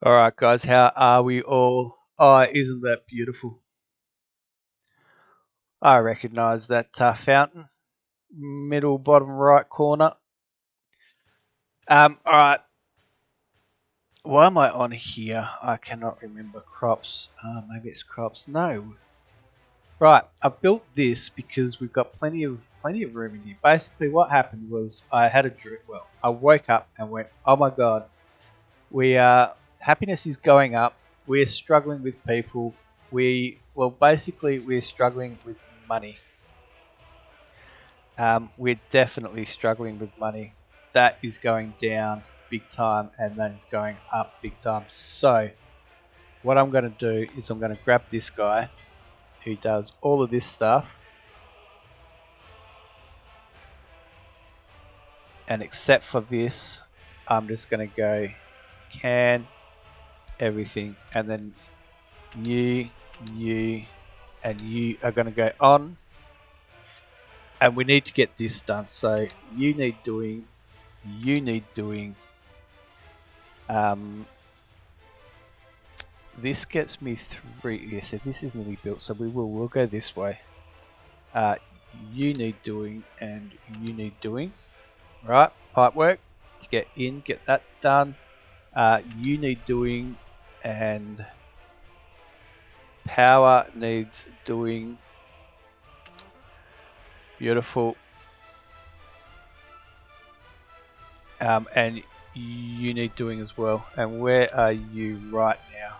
All right, guys, how are we all? Oh, isn't that beautiful? I recognize that fountain, middle bottom right corner. All right, why am I on here? I cannot remember. Crops. Maybe it's crops. No. Right, I built this because we've got plenty of room in here. Basically, what happened was I had a dream. Well, I woke up and went, "Oh my god, we happiness is going up. We're struggling with people. Basically, we're struggling with money. We're definitely struggling with money. That is going down big time, and that is going up big time. So, what I'm going to do is I'm going to grab this guy who does all of this stuff, and except for this, I'm just going to go can everything, and then you, and you are going to go on. And we need to get this done. So you need doing. This gets me 3. Yeah, so this is nearly built. So we'll go this way. You need doing and you need doing. Right, pipe work to get in, get that done. You need doing and power needs doing. Beautiful. And you need doing as well. And where are you right now?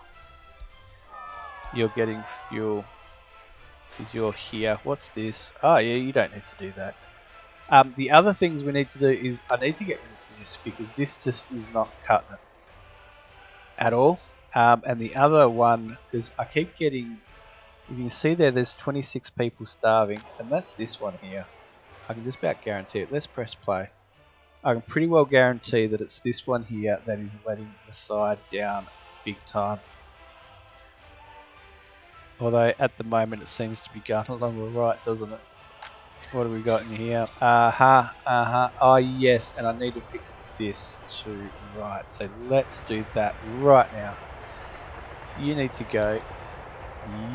You're getting fuel because you're here. What's this? Oh yeah, you don't need to do that. The other things we need to do is I need to get rid of this because this just is not cutting it at all. And the other one, because I keep getting, you can see there's 26 people starving, and that's this one here. I can just about guarantee it. Let's press play. I can pretty well guarantee that it's this one here that is letting the side down big time. Although at the moment it seems to be going along the right, doesn't it? What have we got in here? Oh yes, and I need to fix this to right. So let's do that right now. You need to go.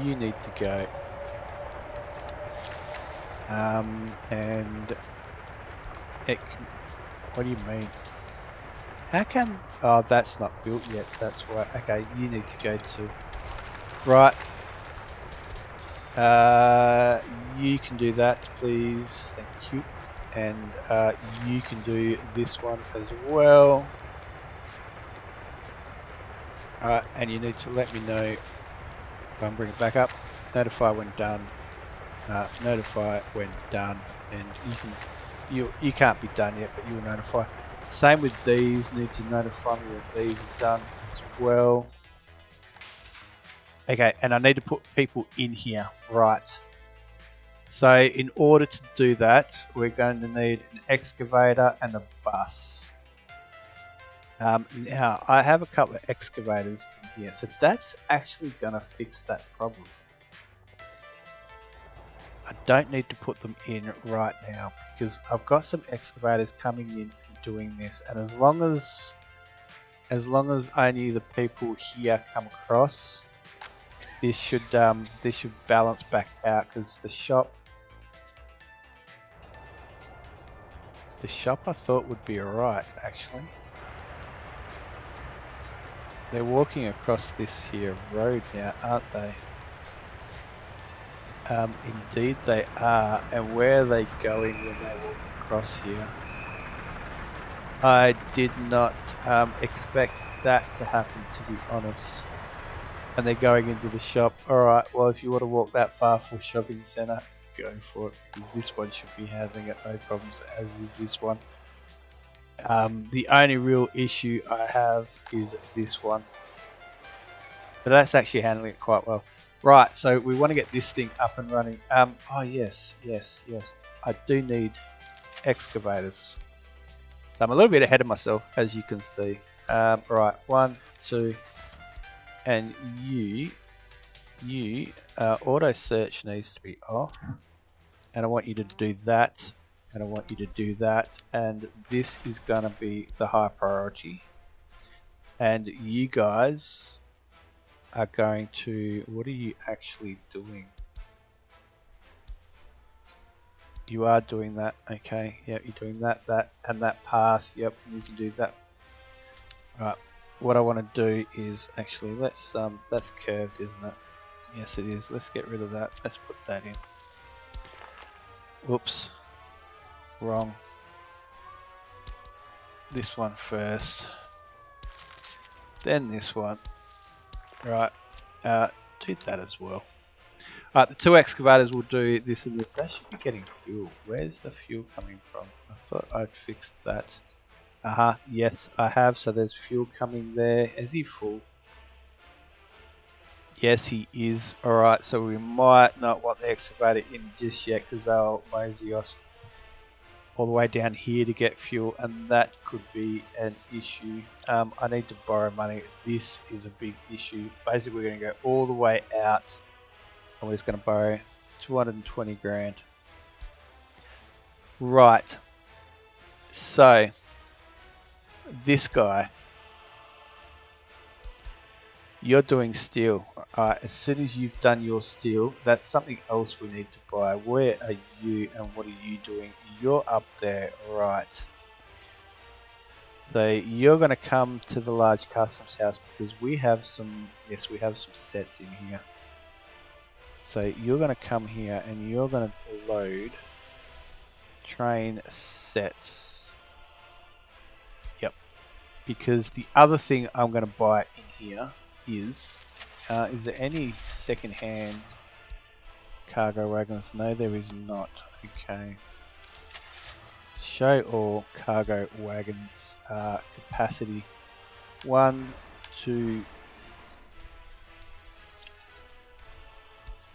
You need to go. And it can, what do you mean? How come? Oh, that's not built yet. That's why. Okay, you need to go to. Right. You can do that, please. Thank you. And you can do this one as well. Alright, and you need to let me know if I'm bringing it back up. Notify when done. Notify when done, and you can't be done yet, but you will notify. Same with these. Need to notify me when these are done as well. Okay, and I need to put people in here, right? So in order to do that, we're going to need an excavator and a bus. Now, I have a couple of excavators in here, so that's actually going to fix that problem. I don't need to put them in right now because I've got some excavators coming in and doing this, and as long as only the people here come across, this should balance back out because the shop I thought would be alright actually. They're walking across this here road now, aren't they? Indeed they are. And where are they going when they walk across here? I did not expect that to happen, to be honest. And they're going into the shop. Alright, well if you want to walk that far for a shopping centre, go for it, because this one should be handling it no problems, as is this one. The only real issue I have is this one, but that's actually handling it quite well. Right, so we want to get this thing up and running. Oh yes, I do need excavators. So I'm a little bit ahead of myself, as you can see. Right, 1, 2, and auto search needs to be off, and I want you to do that, and I want you to do that, and this is going to be the high priority. And you guys are going to, what are you actually doing? You are doing that, okay. Yep, you're doing that, and that path. Yep, you can do that. Right, what I want to do is actually, that's curved, isn't it? Yes, it is. Let's get rid of that. Let's put that in. Whoops. Wrong. This one first. Then this one. Right. Do that as well. Alright, the two excavators will do this and this. That should be getting fuel. Where's the fuel coming from? I thought I'd fixed that. Yes, I have. So there's fuel coming there. Is he full? Yes, he is. Alright, so we might not want the excavator in just yet because they'll mosey us all the way down here to get fuel, and that could be an issue. I need to borrow money. This is a big issue. Basically, we're going to go all the way out, and we're just going to borrow 220 grand. Right. So, this guy, you're doing steel. As soon as you've done your steel, that's something else we need to buy. Where are you and what are you doing? You're up there, right. So you're going to come to the large customs house because we have some, yes, we have some sets in here. So you're going to come here and you're going to load train sets. Yep. Because the other thing I'm going to buy in here is there any second-hand cargo wagons? No, there is not. Okay. Show all cargo wagons. Capacity 1, 2.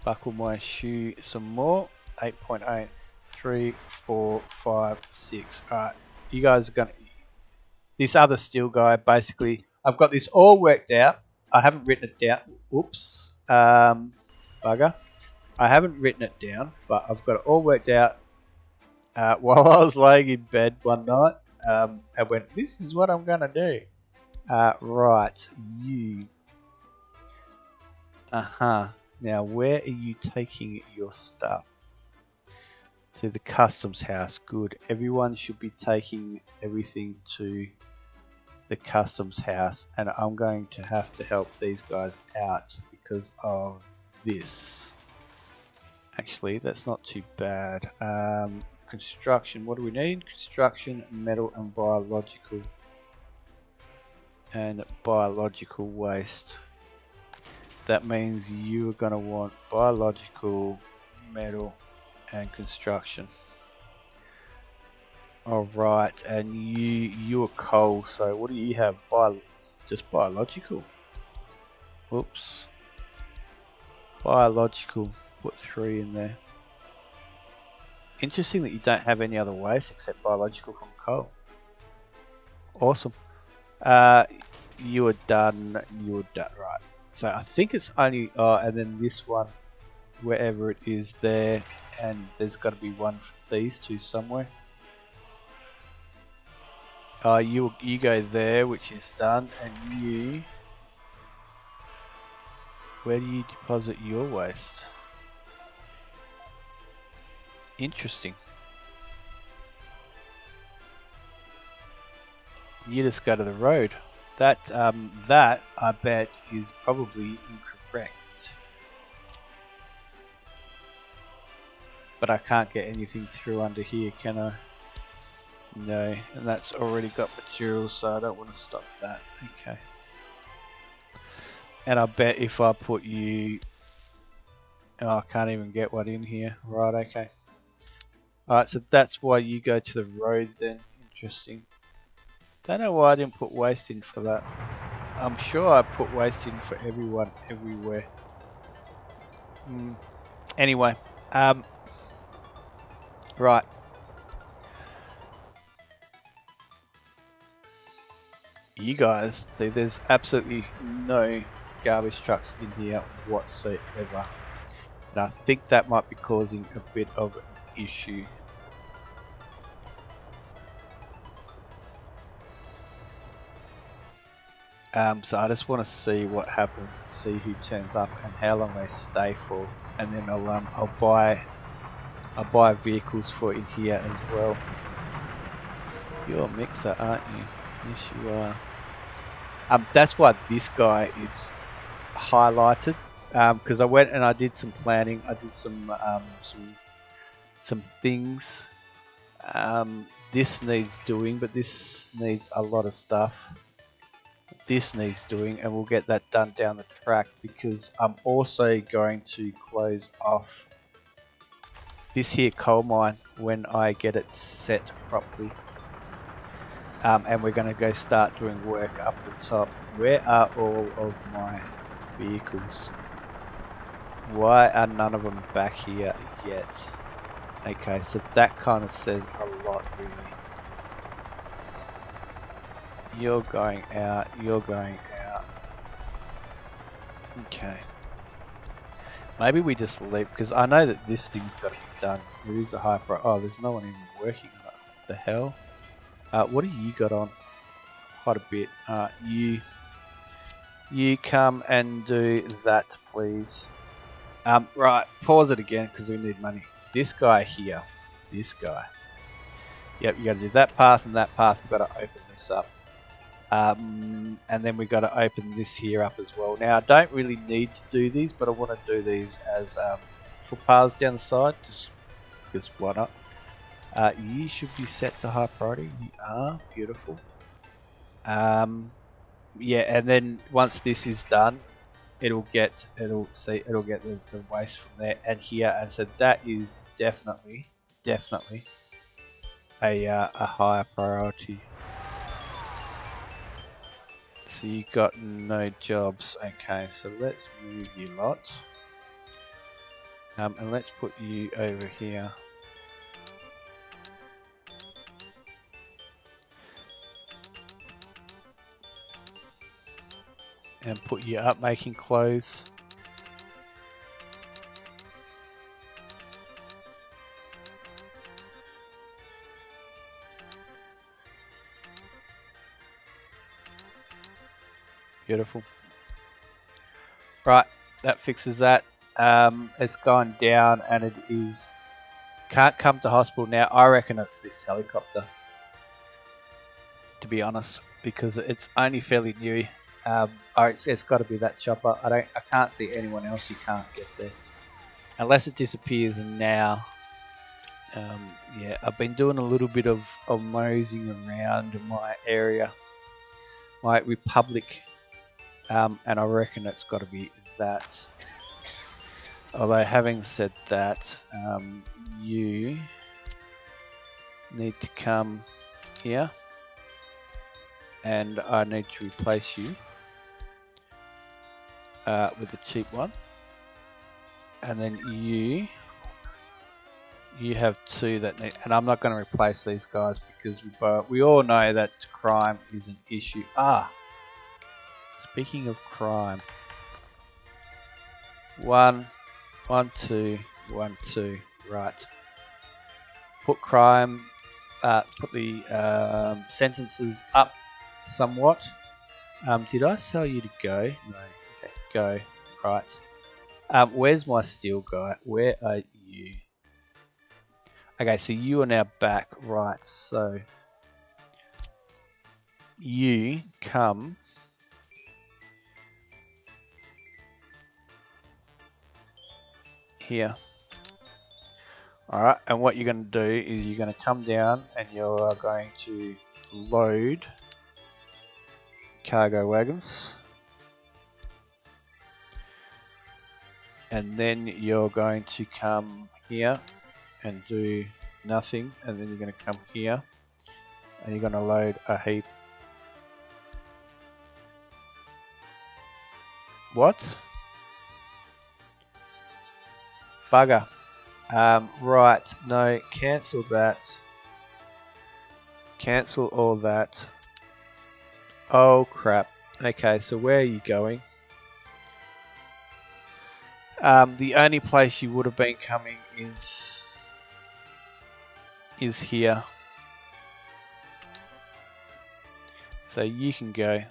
Buckle my shoe some more. 8.8. 3, 4, 5, 6. Alright, you guys are gonna. This other steel guy, basically, I've got this all worked out. I haven't written it down. Oops. Bugger. I haven't written it down, but I've got it all worked out. While I was laying in bed one night, I went, this is what I'm going to do. Right, you. Now, where are you taking your stuff? To the customs house. Good. Everyone should be taking everything to the customs house. And I'm going to have to help these guys out because of this. Actually, that's not too bad. Construction, what do we need? Construction, metal and biological. And biological waste. That means you are going to want biological, metal and construction. Alright, and you are coal, so what do you have? Just biological. Oops. Biological, put 3 in there. Interesting that you don't have any other waste except biological from coal. Awesome. You are done. You are done. Right. So I think it's only. And then this one, wherever it is there, and there's got to be one for these two somewhere. You go there, which is done, and you. Where do you deposit your waste? Interesting. You just go to the road. That I bet is probably incorrect. But I can't get anything through under here, can I? No, and that's already got materials, so I don't want to stop that. Okay. And I bet if I put you... Oh, I can't even get one in here. Right, okay. Alright, so that's why you go to the road then. Interesting. Don't know why I didn't put waste in for that. I'm sure I put waste in for everyone, everywhere. Anyway, right. You guys, see, there's absolutely no garbage trucks in here whatsoever. And I think that might be causing a bit of an issue. So I just want to see what happens and see who turns up and how long they stay for, and then I'll buy vehicles for in here as well. You're a mixer, aren't you? Yes, you are. That's why this guy is highlighted, because I went and I did some planning. I did some things. This needs doing, but this needs a lot of stuff. This needs doing, and we'll get that done down the track, because I'm also going to close off this here coal mine when I get it set properly. And we're going to go start doing work up the top. Where are all of my vehicles? Why are none of them back here yet? Okay, so that kind of says a lot, really. You're going out, you're going out. Okay. Maybe we just leave, because I know that this thing's got to be done. There is a high priority. Oh, there's no one even working on it. What the hell? What do you got on? Quite a bit. You come and do that, please. Right, pause it again, because we need money. This guy here. This guy. Yep, you got to do that path and that path. We've got to open this up. And then we've got to open this here up as well. Now, I don't really need to do these, but I want to do these as footpaths down the side, just because why not? You should be set to high priority. You are. Beautiful. Yeah, and then once this is done, it'll get the waste from there and here, and so that is definitely a higher priority. So you got no jobs. Okay, so let's move you lot. And let's put you over here. And put you up making clothes. Beautiful. Right, that fixes that. It's gone down and it is can't come to hospital now. I reckon it's this helicopter, to be honest, because it's only fairly new. It's got to be that chopper. I can't see anyone else who can't get there unless it disappears. And now, yeah, I've been doing a little bit of moseying around my area, my republic, and I reckon it's got to be that. Although having said that, you need to come here, and I need to replace you with a cheap one, and then you have two that need, and I'm not going to replace these guys because we all know that crime is an issue. Speaking of crime, 1, 2, 1, 2, right. Put crime, put the sentences up somewhat. Did I tell you to go? No. Okay, go. Right. Where's my steel guy? Where are you? Okay, so you are now back. Right, so you come here. Alright, and what you're going to do is you're going to come down and you're going to load cargo wagons. And then you're going to come here and do nothing, and then you're going to come here and you're going to load a heap. What? Bugger. Right, no, cancel that. Cancel all that. Oh crap. Okay, so where are you going? The only place you would have been coming is here. So you can go.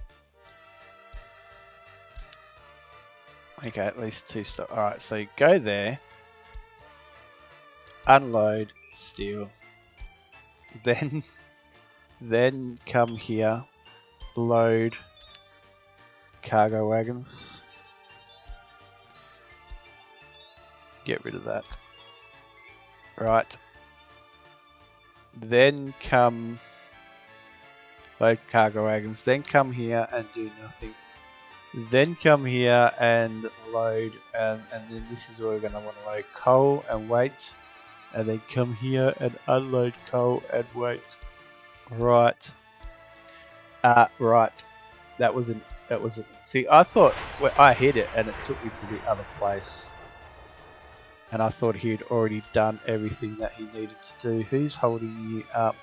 Okay, at least 2 stop. Alright, so you go there, unload steel, then come here, load cargo wagons. Get rid of that. Right. Then come load cargo wagons. Then come here and do nothing. Then come here and load, and then this is where we're going to want to load coal and wait. And then come here and unload coal and wait. Right. Right. That wasn't. See, I thought I hit it and it took me to the other place. And I thought he had already done everything that he needed to do. Who's holding you up?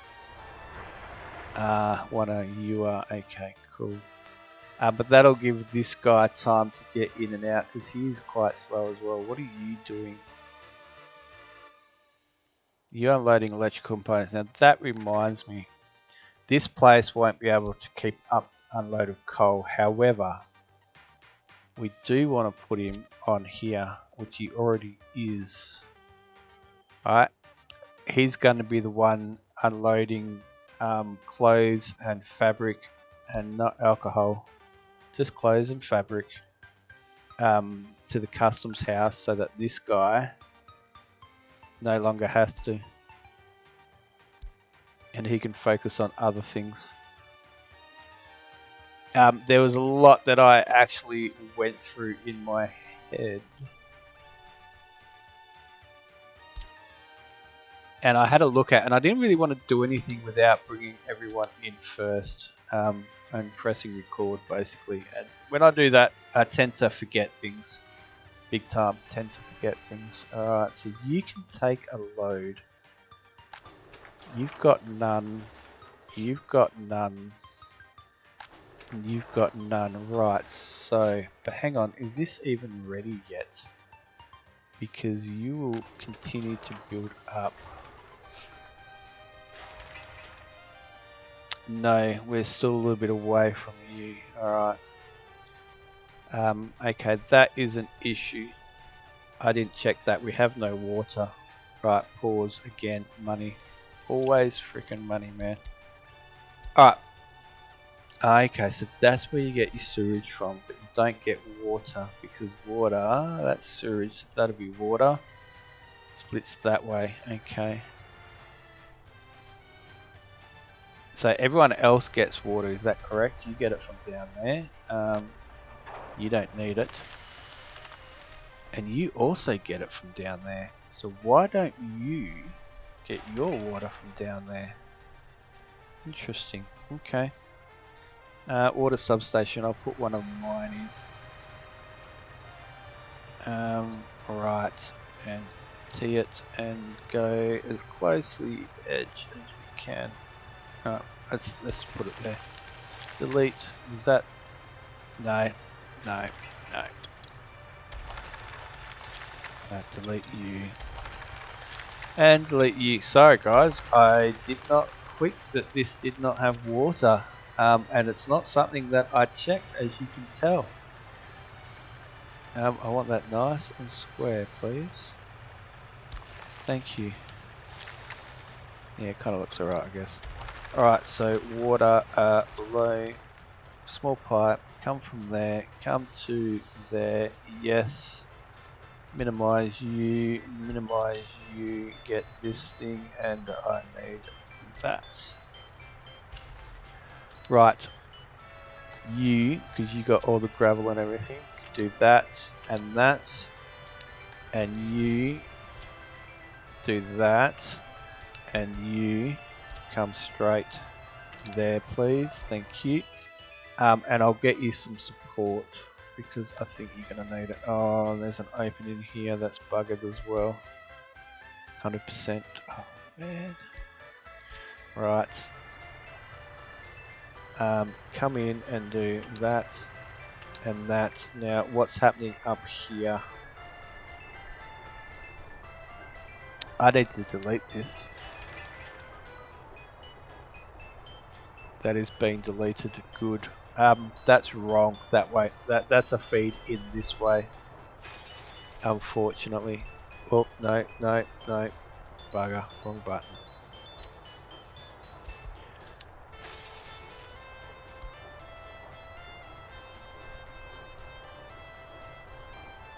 One of you are. Okay, cool. But that'll give this guy time to get in and out because he is quite slow as well. What are you doing? You're unloading electrical components. Now that reminds me, this place won't be able to keep up unload of coal. However, we do want to put him on here, which he already is. Alright, he's going to be the one unloading clothes and fabric and not alcohol, just clothes and fabric to the customs house so that this guy no longer has to, and he can focus on other things. There was a lot that I actually went through in my head, and I had a look at, and I didn't really want to do anything without bringing everyone in first and pressing record basically. And when I do that, I tend to forget things, big time. Tend to forget things. All right, so you can take a load. You've got none. You've got none. You've got none. Right, so, but hang on, is this even ready yet? Because you will continue to build up. No, we're still a little bit away from you. Alright. Okay, that is an issue. I didn't check that. We have no water. Right, pause again. Money. Always freaking money, man. Alright. Okay, so that's where you get your sewage from, but you don't get water because water, that's sewage, that'll be water. Splits that way, okay. So everyone else gets water, is that correct? You get it from down there. You don't need it. And you also get it from down there. So why don't you get your water from down there? Interesting, okay. Water substation, I'll put one of mine in. Right, and tee it and go as close to the edge as we can. Let's put it there. Delete, is that? No. Delete you. And delete you. Sorry guys, I did not click that this did not have water. And it's not something that I checked, as you can tell. I want that nice and square, please. Thank you. Yeah, it kind of looks alright, I guess. Alright, so water below, small pipe, come from there, come to there, yes. Minimize you, get this thing, and I need that. Right, you, because you got all the gravel and everything, do that, and you do that, and you come straight there, please, thank you. And I'll get you some support, because I think you're going to need it. Oh, there's an opening here that's buggered as well. 100%. Oh, man. Right. Come in and do that and that. Now, what's happening up here? I need to delete this. That is being deleted. Good. That's wrong that way. That's a feed in this way. unfortunately. Oh, no, no, no. Bugger, wrong button.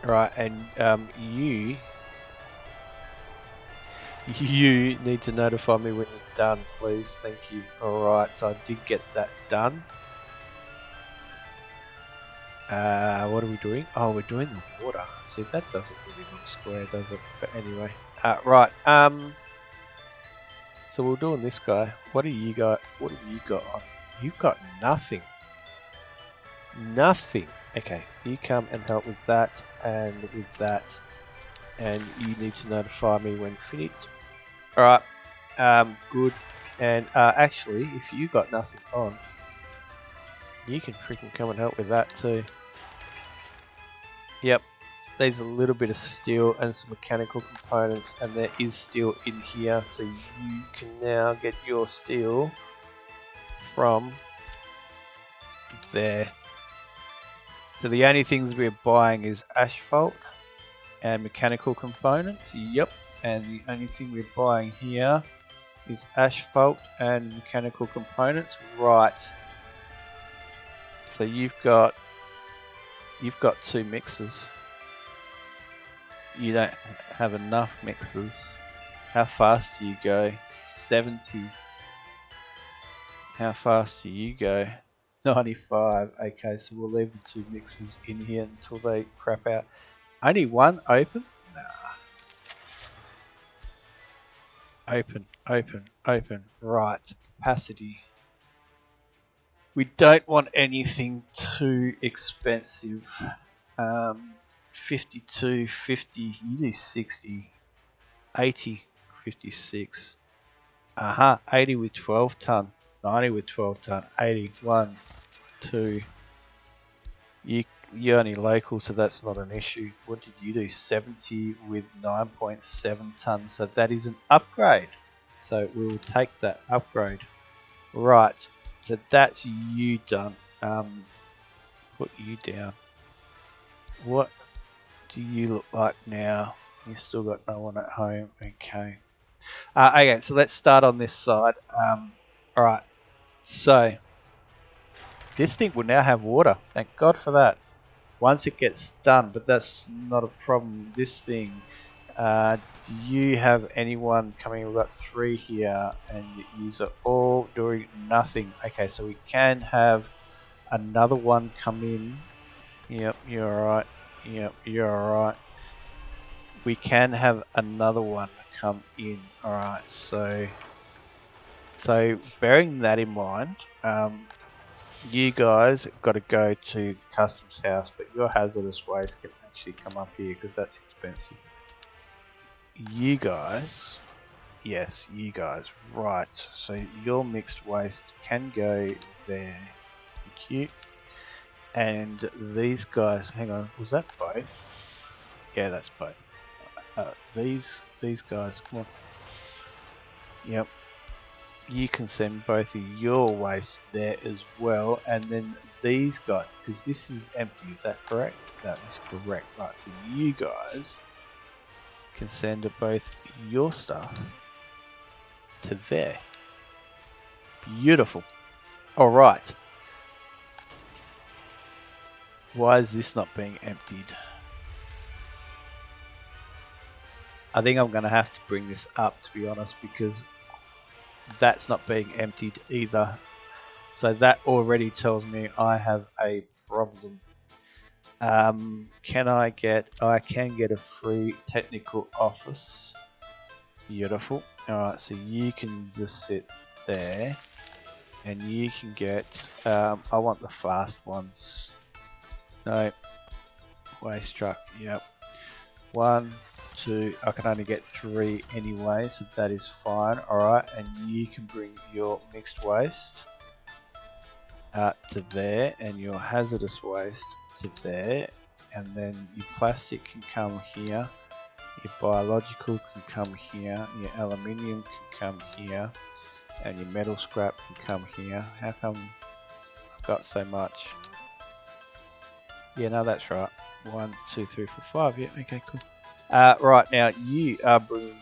Right, and you need to notify me when you're done, please. Thank you. Alright, so I did get that done. What are we doing? Oh, we're doing the water. See, that doesn't really look square, does it? But anyway. Right, so we're doing this guy. What do you got? What have you got on? You've got nothing. Nothing. Okay, you come and help with that and with that. And you need to notify me when finished. Alright, good. And actually, if you got nothing on, you can freaking come and help with that too. Yep, there's a little bit of steel and some mechanical components, and there is steel in here, so you can now get your steel from there. So the only things we're buying is asphalt and mechanical components. Yep, and the only thing we're buying here is asphalt and mechanical components. Right. So you've got 2 mixers. You don't have enough mixers. How fast do you go? 70. How fast do you go? 95. Okay, so we'll leave the 2 mixers in here until they crap out. Only one open? Nah. Open, open, open. Right, capacity. We don't want anything too expensive. 52, 50, you do 60, 80, 56. 80 with 12 ton, 90 with 12 ton, 80, 1, 2. You're only local, so that's not an issue. What did you do? 70 with 9.7 tons, so that is an upgrade. So we will take that upgrade. Right, so that's you done. Put you down. What do you look like now? You still got no one at home. Okay. Okay, so let's start on this side. Alright, so this thing will now have water. Thank God for that. Once it gets done, but that's not a problem. This thing, do you have anyone coming? We've got 3 here, and these are all doing nothing. Okay, so we can have another one come in. Yep, you're alright. Yep, you're alright. We can have another one come in. Alright, so bearing that in mind, you guys got to go to the customs house, but your hazardous waste can actually come up here because that's expensive. You guys, yes, you guys, right. So your mixed waste can go there. Thank you. And these guys, hang on, was that both? Yeah, that's both. These guys, come on. Yep. You can send both of your waste there as well, and then these guys, because this is empty, is that correct? That is correct. Right, so you guys can send both your stuff to there. Beautiful. Alright. Why is this not being emptied? I think I'm going to have to bring this up, to be honest, because that's not being emptied either. So that already tells me I have a problem. I can get a free technical office. Beautiful. Alright, so you can just sit there and you can get, I want the fast ones. No, waste truck, yep. 1, 2, I can only get 3 anyway, so that is fine. Alright, and you can bring your mixed waste to there, and your hazardous waste to there, and then your plastic can come here, your biological can come here, your aluminium can come here, and your metal scrap can come here. How come I've got so much? Yeah, no, that's right. 1, 2, 3, 4, 5. Yeah, okay, cool. Right, now you are bringing,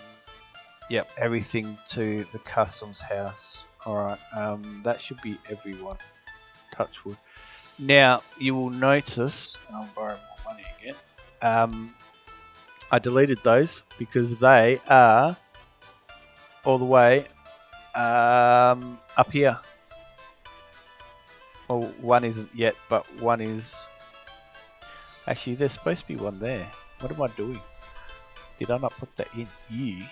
yep, everything to the customs house. Alright, that should be everyone. Touch wood. Now, you will notice, I'll borrow more money again. I deleted those because they are all the way up here. Well, one isn't yet, but one is. Actually, there's supposed to be one there. What am I doing? Did I not put that in here?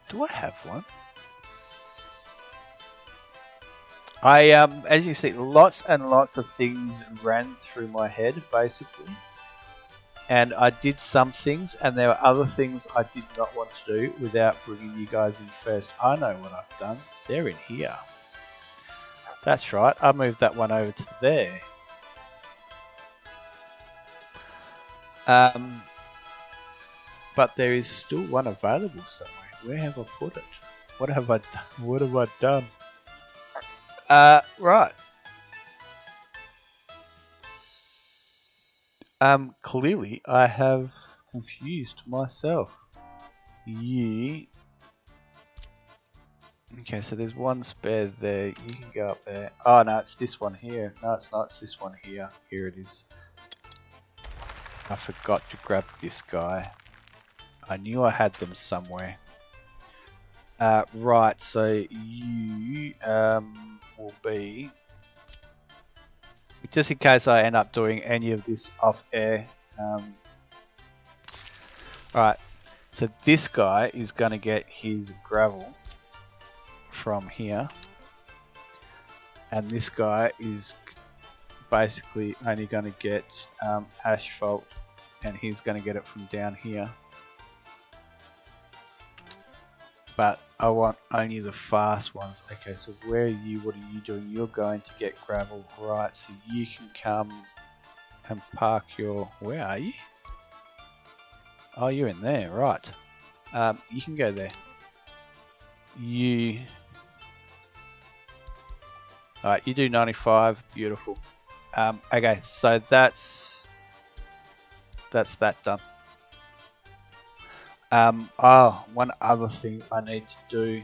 Do I have one? As you see, lots and lots of things ran through my head, basically. And I did some things, and there were other things I did not want to do without bringing you guys in first. I know what I've done. They're in here. That's right. I moved that one over to there. But there is still one available somewhere. Where have I put it? What have I done? What have I done? Right. Clearly I have confused myself. You. Okay, so there's one spare there. You can go up there. Oh no, it's this one here. No, it's not. It's this one here. Here it is. I forgot to grab this guy. I knew I had them somewhere. Right, so you will be, just in case I end up doing any of this off air. Alright, so this guy is going to get his gravel from here, and this guy is basically only going to get asphalt, and he's going to get it from down here. But I want only the fast ones. Okay, so where are you? What are you doing? You're going to get gravel, right? So you can come and park your. Where are you? Oh, you're in there, right? You can go there. You. All right, you do 95. Beautiful. Okay, so that's that done. Oh, one other thing I need to do.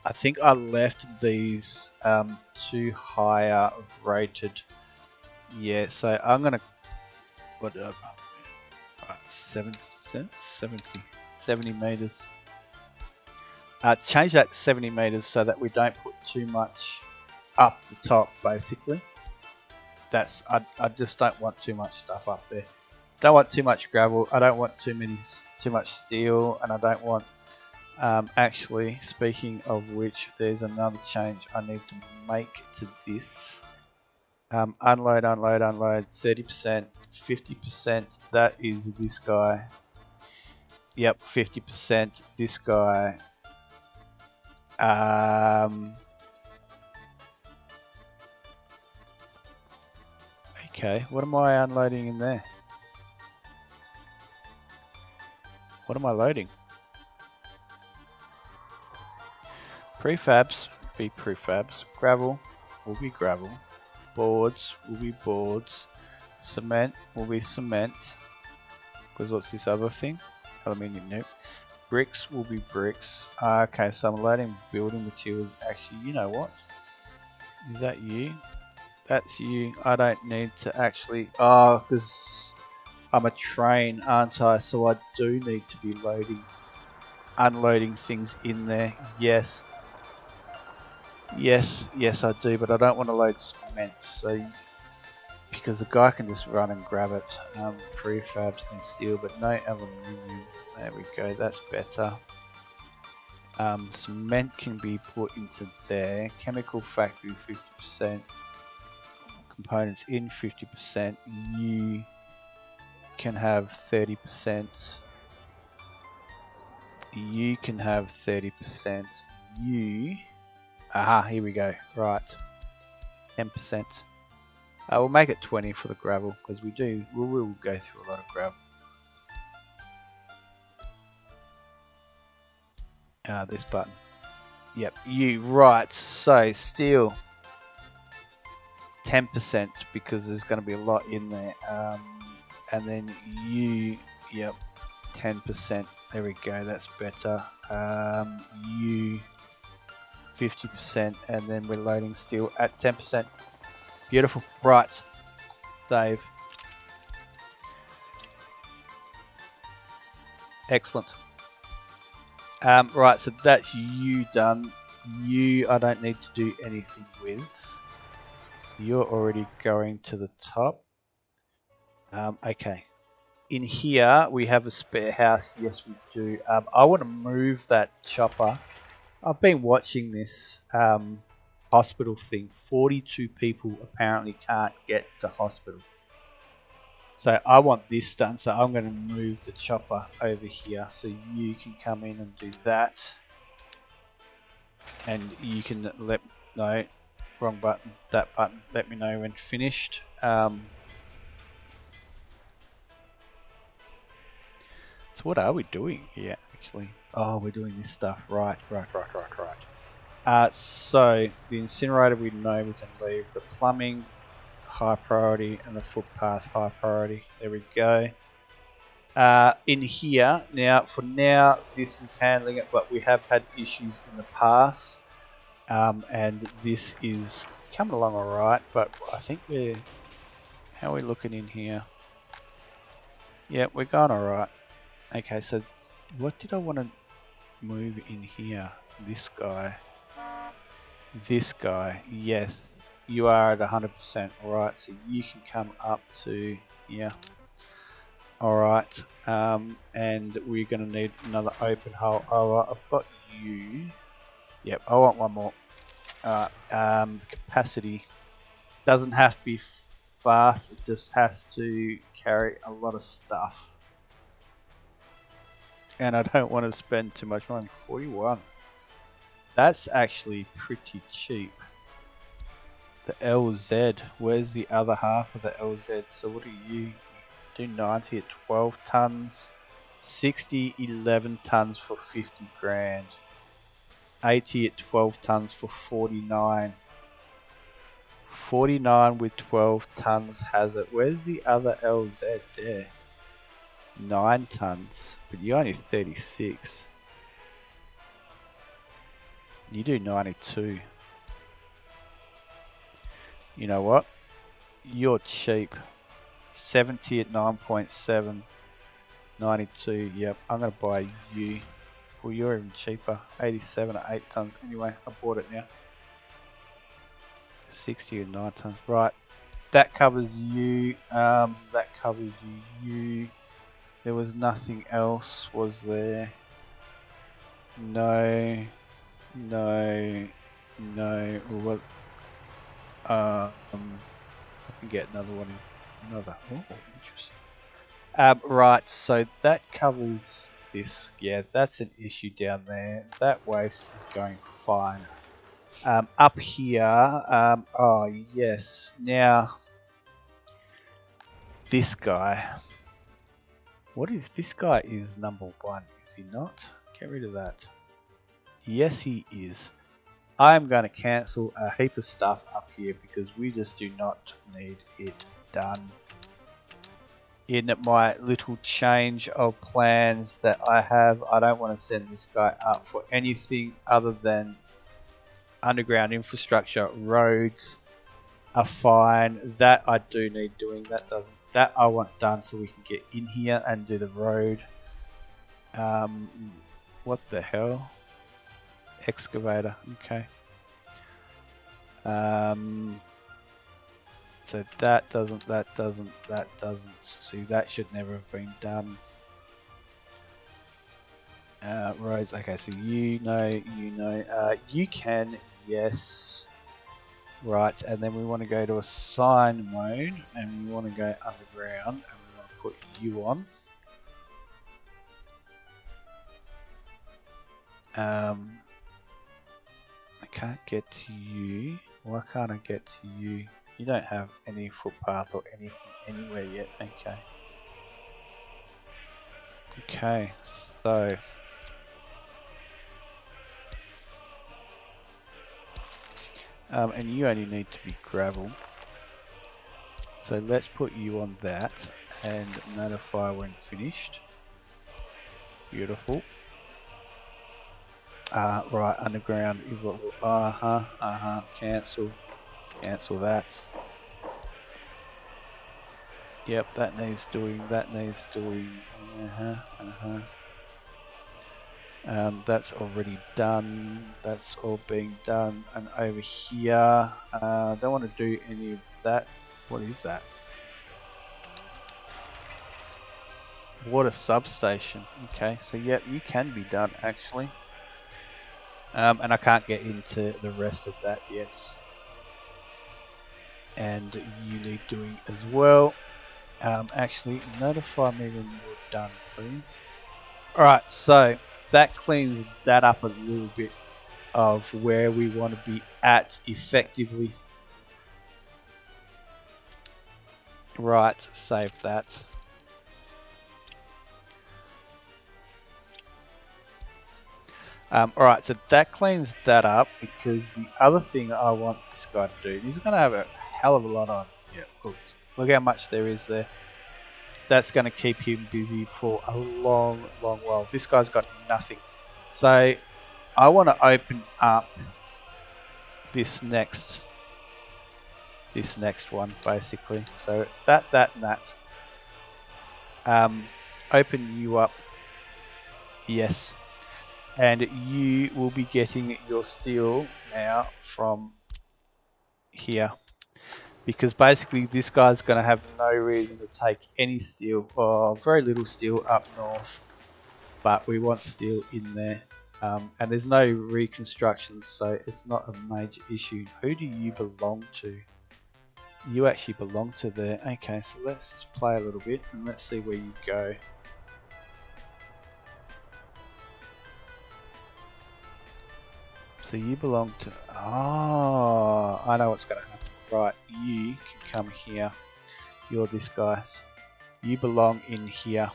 I think I left these too higher rated. Yeah, so I'm gonna put up 70 meters. Change that to 70 meters so that we don't put too much up the top. Basically, that's I just don't want too much stuff up there. Don't want too much gravel. I don't want too much steel, and I don't want. Actually, speaking of which, there's another change I need to make to this. Unload, 30%, 50%. That is this guy. Yep, 50%. This guy. Okay, what am I unloading in there? What am I loading? Prefabs be prefabs. Gravel will be gravel. Boards will be boards. Cement will be cement. Because what's this other thing? Aluminium, nope. Bricks will be bricks. Okay, so I'm loading building materials. Actually, you know what? Is that you? That's you. I don't need to actually. Oh, because I'm a train, aren't I? So I do need to be unloading things in there. Yes. Yes, I do, but I don't want to load cement, so because the guy can just run and grab it. Prefabs and steel, but no aluminium. There we go, that's better. Cement can be put into there. Chemical factory 50%. Components in 50%. You can have 30%. You can have 30%. You. Aha, here we go. Right. 10%. We'll make it 20 for the gravel because we will go through a lot of gravel. This button. Yep, you. Right. So, steel. 10% because there's going to be a lot in there. And then you, yep, 10%. There we go. That's better. You 50%, and then we're loading still at 10%. Beautiful. Right. Save. Excellent. Right, so that's you done. You, I don't need to do anything with. You're already going to the top. Okay. In here, we have a spare house. Yes, we do. I want to move that chopper. I've been watching this hospital thing. 42 people apparently can't get to hospital. So I want this done. So I'm going to move the chopper over here. So you can come in and do that. And you can let... No, wrong button. That button. Let me know when finished. So what are we doing here, actually? Oh, we're doing this stuff. Right. So the incinerator, we know we can leave. The plumbing, high priority, and the footpath, high priority. There we go. In here, now, for now, this is handling it, but we have had issues in the past. And this is coming along alright, but I think we're... How are we looking in here? Yeah, we're going alright. Okay, so what did I want to move in here? This guy. This guy. Yes, you are at 100%. Alright, so you can come up to here. Alright, and we're going to need another open hole. Oh, I've got you. Yep, I want one more. Alright, capacity. Doesn't have to be fast, it just has to carry a lot of stuff. And I don't want to spend too much money. 41. That's actually pretty cheap. The LZ. Where's the other half of the LZ? So what do you do? 90 at 12 tons. 60, 11 tons for 50 grand. 80 at 12 tons for 49. 49 with 12 tons has it. Where's the other LZ there? 9 tons, but you're only 36. You do 92. You know what? You're cheap. 70 at 9.7. 92, yep. I'm going to buy you. Well, you're even cheaper. 87 at 8 tons. Anyway, I bought it now. 60 at 9 tons. Right. That covers you. That covers you. There was nothing else, was there? No. What? I can get another one. Another. Oh, interesting. Right. So that covers this. Yeah, that's an issue down there. That waste is going fine. Up here. Oh yes. Now, this guy. What is this guy? Is number 1? Is he not? Get rid of that. Yes, he is. I'm going to cancel a heap of stuff up here because we just do not need it done. In my little change of plans that I have, I don't want to send this guy up for anything other than underground infrastructure. Roads are fine. That I do need doing. That I want done so we can get in here and do the road. What the hell? Excavator. Okay. So that doesn't. See, that should never have been done. Roads. Okay, so you can. Yes. Right, and then we want to go to assign mode, and we want to go underground, and we want to put you on. I can't get to you. Why can't I get to you? You don't have any footpath or anything anywhere yet. Okay. Okay, so... and you only need to be gravel. So let's put you on that and notify when finished. Beautiful. Right, underground. Cancel that. Yep, that needs doing. That's already done. That's all being done. And over here, don't want to do any of that. What is that? Water substation. Okay, so yep, you can be done actually. And I can't get into the rest of that yet. And you need doing as well. Actually, notify me when you're done, please. Alright, so that cleans that up a little bit of where we want to be at effectively. Right, save that. Alright, so that cleans that up, because the other thing I want this guy to do, he's going to have a hell of a lot on. Yeah, look how much there is there. That's going to keep him busy for a long, long while. This guy's got nothing. So I want to open up this next one, basically. So that, and that. Open you up. Yes. And you will be getting your steel now from here, because basically this guy's going to have no reason to take any steel, or very little steel, up north, but we want steel in there. And there's no reconstructions, so it's not a major issue. Who do you belong to? You actually belong to there. Okay, so let's just play a little bit and let's see where you go. So you belong to... Oh, I know what's going to happen. Right, you can come here. You're this guy. You belong in here.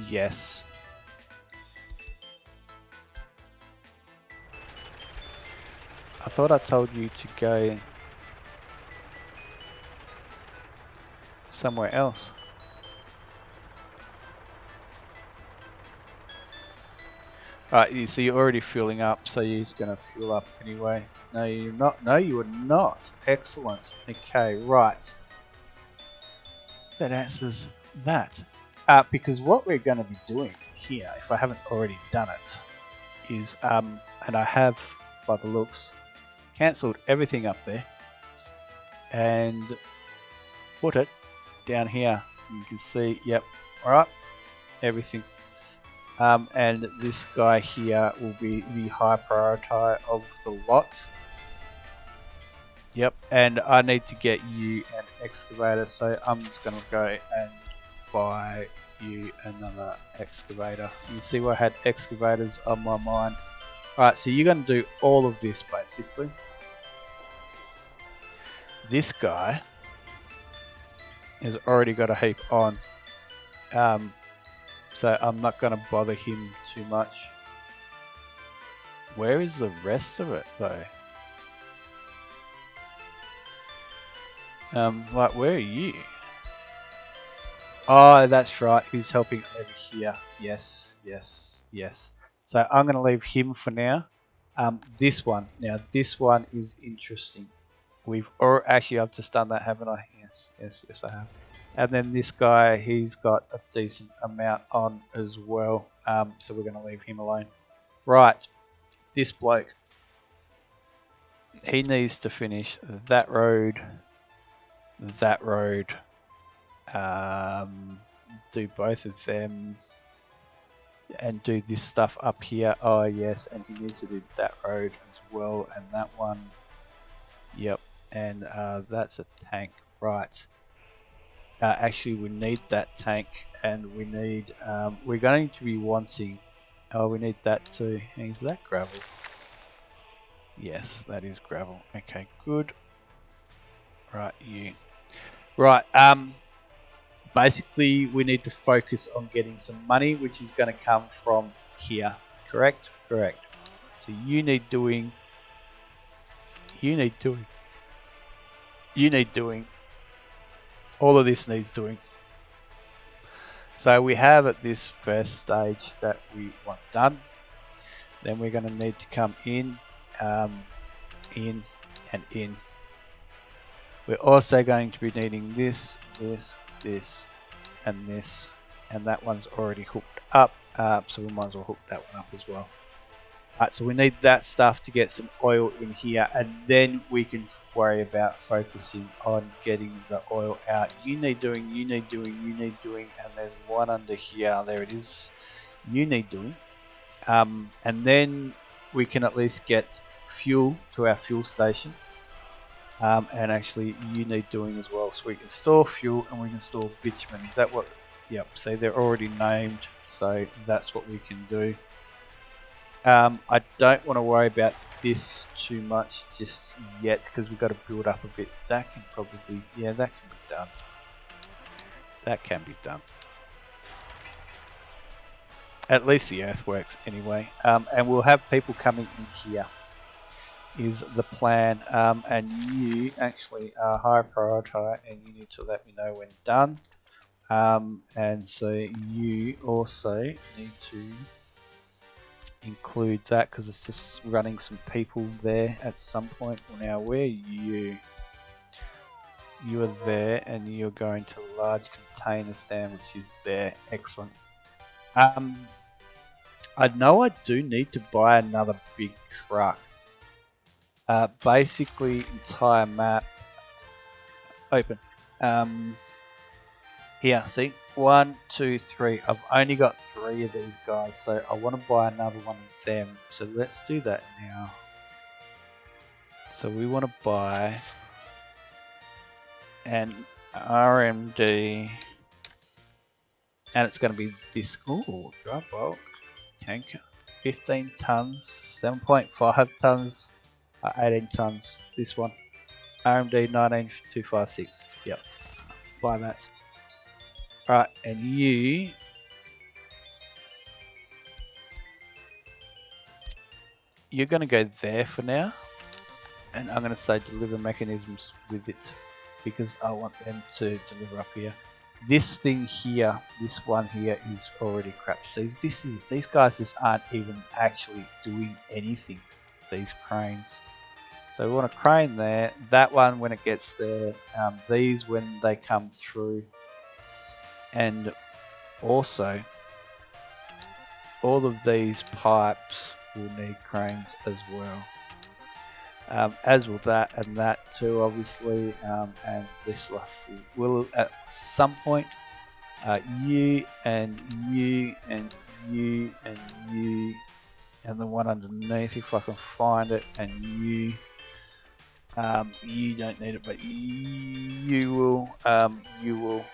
Yes. I thought I told you to go somewhere else. Right, so you're already fueling up, so you're just going to fuel up anyway. No, you're not. No, you are not. Excellent. Okay, right. That answers that. Because what we're going to be doing here, if I haven't already done it, is, and I have, by the looks, cancelled everything up there and put it down here. You can see, yep, alright, everything. And this guy here will be the high priority of the lot. Yep, and I need to get you an excavator, so I'm just going to go and buy you another excavator. You see where I had excavators on my mind. Alright, so you're going to do all of this basically. This guy has already got a heap on. So I'm not going to bother him too much. Where is the rest of it though? Like, where are you? Oh, that's right. He's helping over here. Yes, yes, yes. So I'm going to leave him for now. This one. Now, this one is interesting. Actually, I've just done that, haven't I? Yes, I have. And then this guy, he's got a decent amount on as well. So we're going to leave him alone. Right. This bloke. He needs to finish that road. That road. Do both of them. And do this stuff up here. Oh, yes. And he needs to do that road as well. And that one. Yep. And that's a tank. Right. Actually, we need that tank, and we need. We're going to be wanting. Oh, we need that too. Is that gravel? Yes, that is gravel. Okay, good. Right, you. Right. Basically, we need to focus on getting some money, which is going to come from here. Correct? Correct. So you need doing. You need doing. You need doing. All of this needs doing. So we have at this first stage that we want done. Then we're going to need to come in, in, and in. We're also going to be needing this, this, this, and this. And that one's already hooked up, so we might as well hook that one up as well. Alright, so we need that stuff to get some oil in here, and then we can worry about focusing on getting the oil out. You need doing, you need doing, you need doing, and there's one under here. There it is. You need doing. And then we can at least get fuel to our fuel station. And actually you need doing as well. So we can store fuel and we can store bitumen. Is that what? Yep, see they're already named, so that's what we can do. I don't want to worry about this too much just yet because we've got to build up a bit. That can probably, yeah, that can be done. That can be done. At least the earthworks anyway. And we'll have people coming in here is the plan. And you actually are high priority and you need to let me know when done. And so you also need to include that because it's just running some people there at some point. Now where you are there and you're going to large container stand, which is there. Excellent. I know I do need to buy another big truck. Basically entire map open. Here, see, 1, 2, 3. I've only got 3 of these guys, so I want to buy another one of them. So let's do that now. So we want to buy an RMD, and it's going to be this. Ooh, dry bulk tanker, 15 tons, 7.5 tons, 18 tons. This one, RMD 19256. Yep, buy that. Alright, and you're going to go there for now, and I'm going to say deliver mechanisms with it because I want them to deliver up here. This thing here, this one here is already crap. See, these guys just aren't even actually doing anything, these cranes. So we want a crane there, that one when it gets there, these when they come through. And also, all of these pipes will need cranes as well. As will that and that too, obviously. And this stuff will at some point, you and you and you and you, and the one underneath if I can find it, and you. You don't need it, but you will.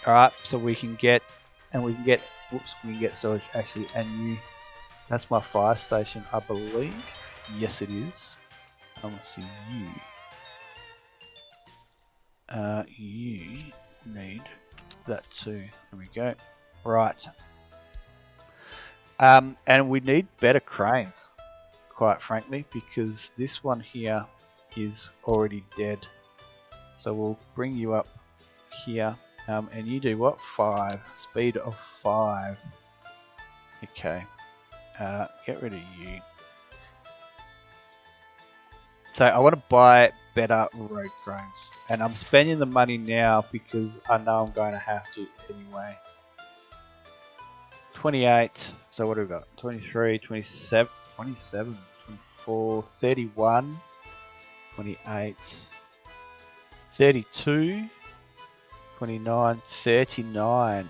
Alright, so we can get, we can get storage actually, and you, that's my fire station, I believe. Yes, it is. I want to see you. You need that too. There we go. Right. And we need better cranes, quite frankly, because this one here is already dead. So we'll bring you up here. And you do what? 5. Speed of 5. Okay. Get rid of you. So I want to buy better road cranes. And I'm spending the money now because I know I'm going to have to anyway. 28. So what have we got? 23, 27, 27, 24, 31, 28, 32. 29, 39.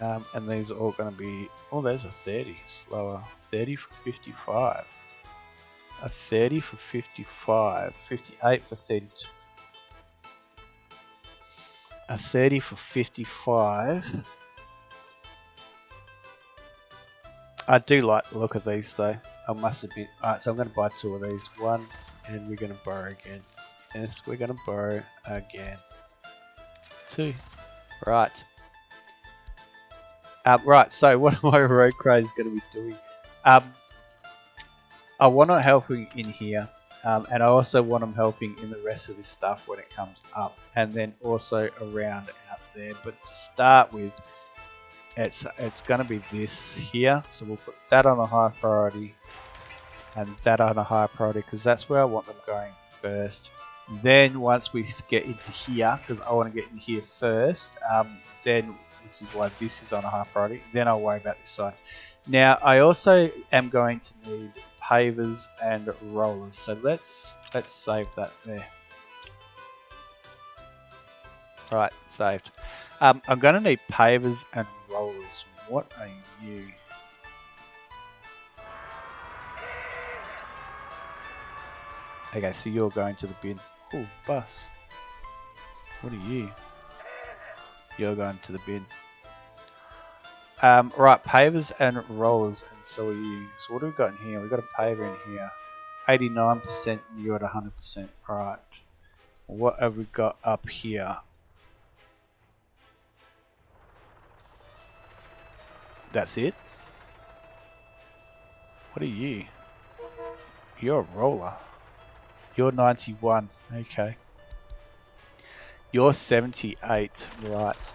And these are all going to be, oh, there's a 30, slower. 30 for 55. A 30 for 55. 58 for 32. A 30 for 55. I do like the look of these though. I must admit. Alright, so I'm going to buy 2 of these. 1, and we're going to borrow again. Yes, we're going to borrow again. 2. Right. Right, so what are my road cranes going to be doing? I want to help in here. And I also want them helping in the rest of this stuff when it comes up, and then also around out there. But to start with, it's going to be this here, so we'll put that on a high priority and that on a high priority, because that's where I want them going first. Then once we get into here, because I want to get in here first, then, which is why this is on a high priority, then I'll worry about this side. Now I also am going to need pavers and rollers, so let's save that there. Right, saved. I'm going to need pavers and rollers. What are you? Okay, so you're going to the bin. Oh, bus. What are you? You're going to the bin. Right, pavers and rollers, and so are you. So what have we got in here? We've got a paver in here. 89%, you're at 100%. Right. What have we got up here? That's it? What are you? You're a roller. You're 91. Okay. You're 78. Right.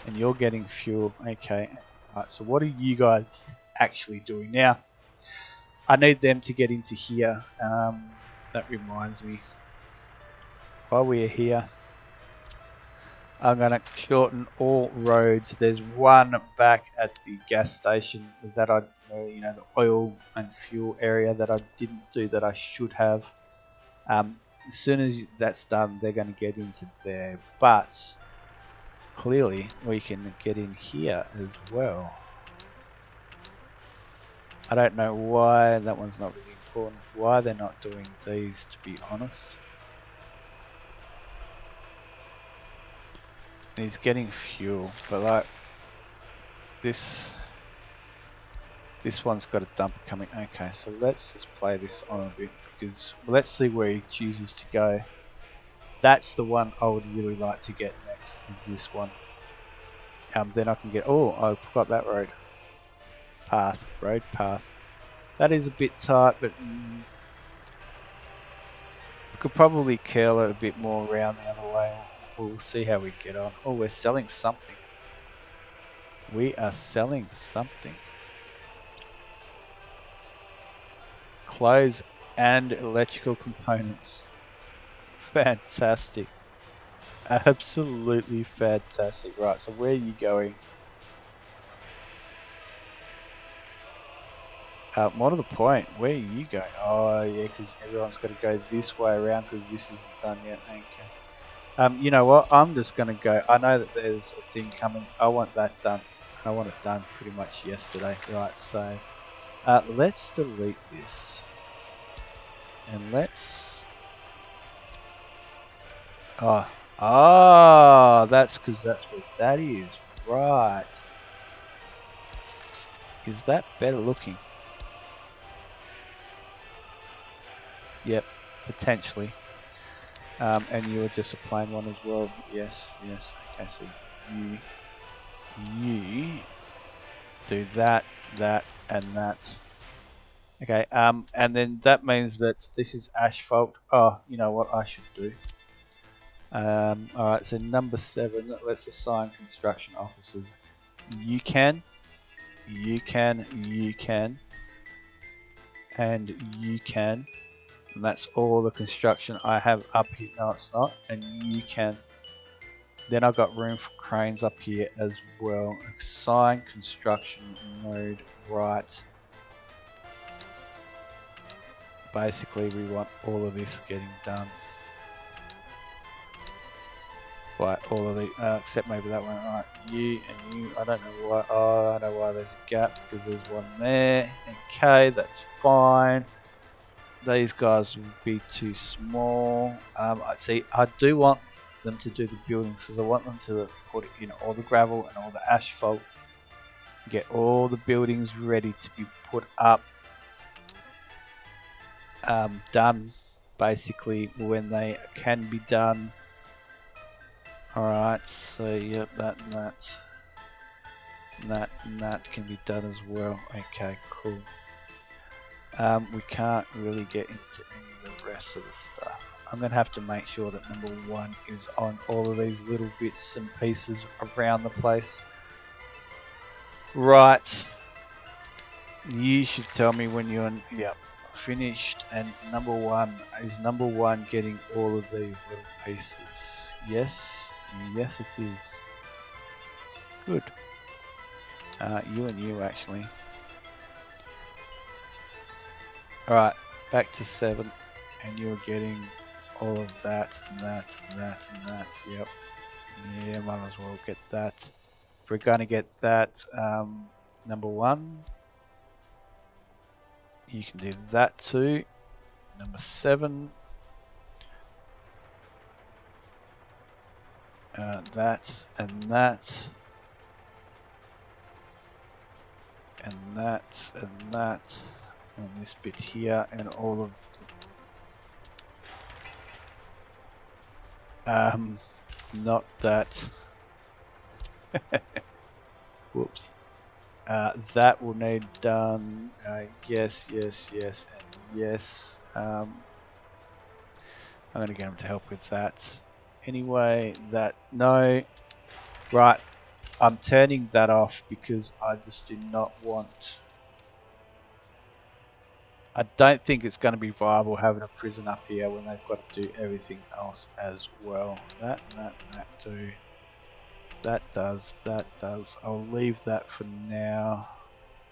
And you're getting fuel. Okay. Right. So what are you guys actually doing now? I need them to get into here. That reminds me. While we're here, I'm going to shorten all roads. There's one back at the gas station that I, the oil and fuel area that I didn't do that I should have. As soon as that's done, they're going to get into there. But clearly, we can get in here as well. I don't know why that one's not really important. Why they're not doing these, to be honest. And he's getting fuel, but like this one's got a dumper coming. Okay, so let's just play this on a bit, because let's see where he chooses to go. That's the one I would really like to get next, is this one. Then I can get, oh, I forgot that road path. That is a bit tight, but we could probably curl it a bit more around the other way. We'll see how we get on. Oh, we're selling something. We are selling something. Clothes and electrical components. Fantastic. Absolutely fantastic. Right, so where are you going? More to the point, where are you going? Oh, yeah, because everyone's got to go this way around because this isn't done yet. Okay. You know what? I'm just going to go. I know that there's a thing coming. I want that done. I want it done pretty much yesterday. Right, so let's delete this. And let's... that's because that's what that is. Right. Is that better looking? Yep, potentially. And you were just a plain one as well. Yes. Okay, so you do that, and that. Okay, and then that means that this is asphalt. Oh, you know what I should do? Alright, so number 7, let's assign construction officers. You can, and you can. And that's all the construction I have up here. No, it's not. And you can. Then I've got room for cranes up here as well. Assign construction mode, right. Basically, we want all of this getting done. Right, all of the, except maybe that one. Alright, you and you. I don't know why. Oh, I know why there's a gap, because there's one there. Okay, that's fine. These guys will be too small. I see. I do want them to do the buildings, because I want them to put in all the gravel and all the asphalt. Get all the buildings ready to be put up. Done, basically, when they can be done. Alright, so yep, that and that. And that can be done as well. Okay, cool. We can't really get into any of the rest of the stuff. I'm going to have to make sure that number 1 is on all of these little bits and pieces around the place. Right. You should tell me when you're finished. And number 1, is number 1 getting all of these little pieces? Yes. Yes, it is. Good. You and you, actually. Alright, back to 7. And you're getting all of that, and that, and that, and that. Yep. Yeah, might as well get that. If we're going to get that, number 1, you can do that too. Number 7, that, and that, and that, and that, and this bit here, and all of not that. Whoops. That will need done. Yes, yes, yes, and yes. I'm going to get him to help with that. Anyway, that, no. Right, I'm turning that off because I just do not want... I don't think it's going to be viable having a prison up here when they've got to do everything else as well. That, and that, and that do. That does, that does. I'll leave that for now.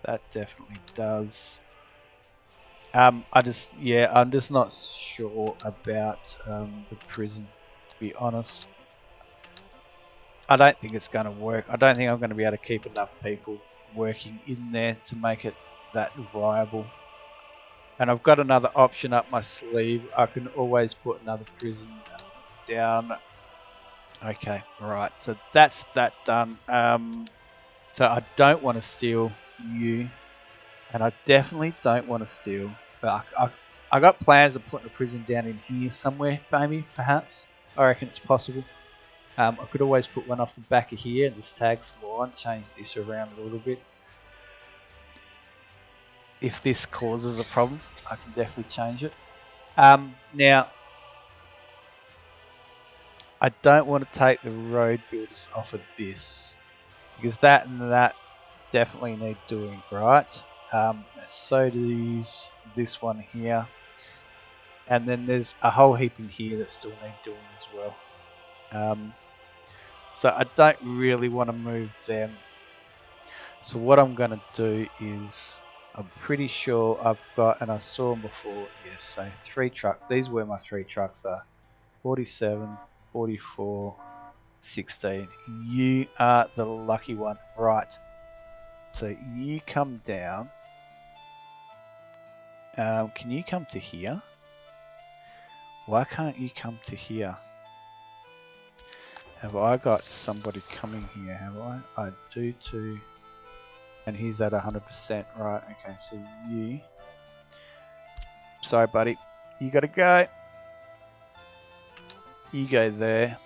That definitely does. I'm just not sure about the prison, to be honest. I don't think it's going to work. I don't think I'm going to be able to keep enough people working in there to make it that viable. And I've got another option up my sleeve. I can always put another prison down. Okay, right. So that's that done. So I don't want to steal you. And I definitely don't want to steal. But I got plans of putting a prison down in here somewhere, maybe, perhaps. I reckon it's possible. I could always put one off the back of here and just tag some more on, change this around a little bit. If this causes a problem, I can definitely change it. Now, I don't want to take the road builders off of this, because that and that definitely need doing, right? So does this one here. And then there's a whole heap in here that still need doing as well. So I don't really want to move them. So what I'm going to do is, I'm pretty sure I've got, and I saw them before, yes, so 3 trucks. These were my 3 trucks are 47, 44, 16. You are the lucky one. Right. So you come down. Can you come to here? Why can't you come to here? Have I got somebody coming here? Have I? I do too. And he's at 100%. Right, okay, so you... Sorry, buddy. You gotta go. You go there.